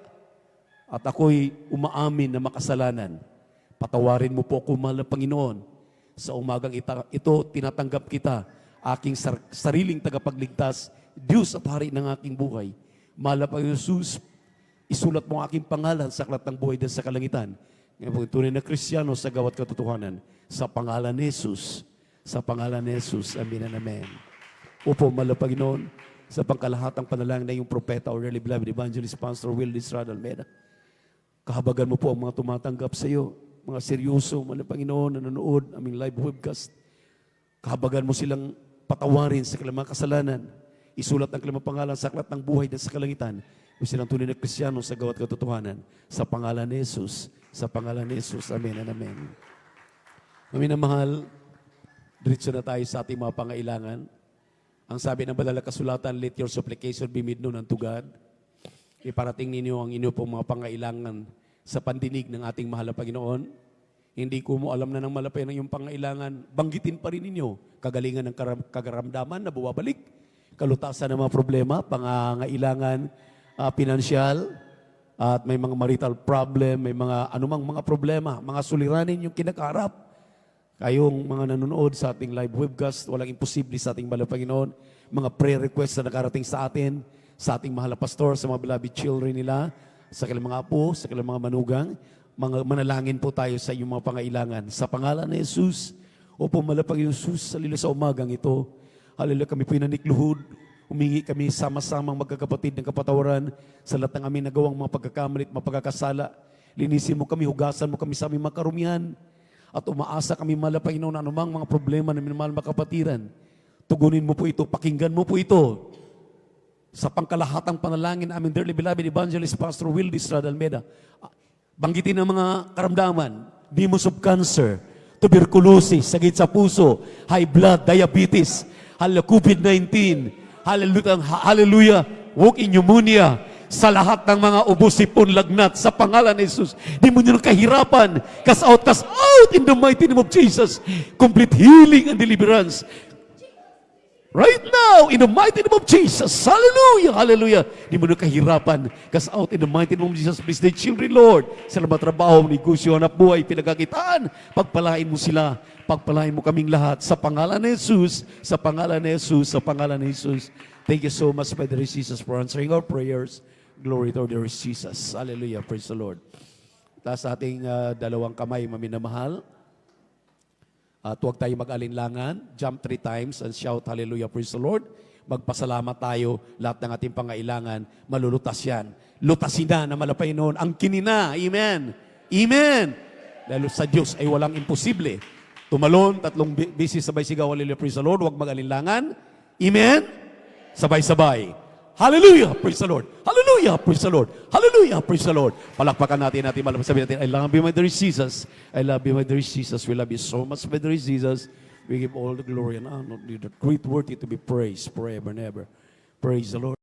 at ako'y umaamin na makasalanan. Patawarin mo po ako, mahal na Panginoon. Sa umagang ito, tinatanggap kita, aking sariling tagapagligtas, Diyos at Hari ng aking buhay. Mahal na Panginoon Jesus, isulat mo ang aking pangalan sa aklat ng buhay din sa kalangitan. Ngayon po, tunay na Kristiyano sa gawat katotohanan. Sa pangalan ni Jesus. Sa pangalan ni Jesus. Amen and amen. Opo, mahal na Panginoon, sa pangkalahatang panalangin na yung propeta or really beloved evangelist Pastor Will Estrada Almeida. Kahabagan mo po ang mga tumatanggap sa iyo. Mga seryoso, mahal na Panginoon, nanonood, aming live webcast. Kahabagan mo silang patawarin sa kanilang mga kasalanan. Isulat ang kanilang pangalan sa aklat ng buhay din sa kalangitan. Kung silang tunay na Kristiyano sa gawat katotohanan. Sa pangalan ni Jesus. Sa pangalan ni Jesus. Amen and amen. Maminamahal, diretso na tayo sa ating mga pangailangan. Ang sabi ng banal na kasulatan, let your supplication be made known unto God. Iparating ninyo ang inyo pong mga pangailangan sa pandinig ng ating mahal na Panginoon. Hindi ko mo alam na ng malapay ng iyong pangailangan, banggitin pa rin ninyo kagalingan ng kagaramdaman na buwabalik, kalutasan ng mga problema, pangangailangan, pinansyal, at may mga marital problem, may mga anumang mga problema, mga suliranin yung kinakaharap. Kayong mga nanonood sa ating live webcast, walang imposible sa ating mahal na Panginoon. Mga prayer requests na nakarating sa atin, sa ating mahal na pastor, sa mga beloved children nila, sa kanilang mga apo, sa kanilang mga manugang, mga manalangin po tayo sa iyong mga pangailangan. Sa pangalan ni Jesus, opo mahal na Panginoon Jesus, salila sa umagang ito, halila kami pinanikluhod, humingi kami sama-samang magkakapatid ng kapatawaran sa lahat ng aming nagawang mga pagkakamalit, mga pagkakasala. Linisin mo kami, hugasan mo kami sa aming mga karumihan. At umaasa kami, mahal na Panginoon, na anumang mga problema na minamahal mga kapatiran. Tugunin mo po ito, pakinggan mo po ito. Sa pangkalahatang panalangin namin, dearly beloved evangelist Pastor Will Estrada Almeida, banggitin ang mga karamdaman, demons of cancer, tuberculosis, sakit sa puso, high blood, diabetes, COVID-19, hallelujah, walk-in pneumonia, sa lahat ng mga ubo, sipon, lagnat, sa pangalan ni Jesus. Di mo nyo kahirapan. Cast out in the mighty name of Jesus. Complete healing and deliverance. Right now, in the mighty name of Jesus. Hallelujah, hallelujah. Di mo nyo kahirapan. Cast out in the mighty name of Jesus. Please, the children, Lord. Sa mga trabaho, negosyo, hanap buhay, pinagkakitaan. Pagpalain mo sila. Pagpalain mo kaming lahat. Sa pangalan ni Jesus. Sa pangalan ni Jesus. Sa pangalan ni Jesus. Thank you so much, Father Jesus, for answering our prayers. Glory to dear Jesus. Hallelujah. Praise the Lord. Taas ating dalawang kamay, maminamahal. At huwag tayo mag-alinlangan. Jump 3 times and shout hallelujah. Praise the Lord. Magpasalamat tayo. Lahat ng ating pangailangan, malulutas yan. Lutasin na malapay noon. Ang kinina. Amen. Amen. Dahil sa Diyos ay walang imposible. Tumalon, 3 beses sabay sigaw. Hallelujah. Praise the Lord. Huwag mag-alinlangan. Amen. Sabay-sabay. Hallelujah, praise the Lord. Hallelujah, praise the Lord. Hallelujah, praise the Lord. Palakpakan natin, sabihin natin, I love you, my dear Jesus. I love you, my dear Jesus. We love you so much, my dear Jesus. We give all the glory and honor. The great worthy to be praised forever and ever. Praise the Lord.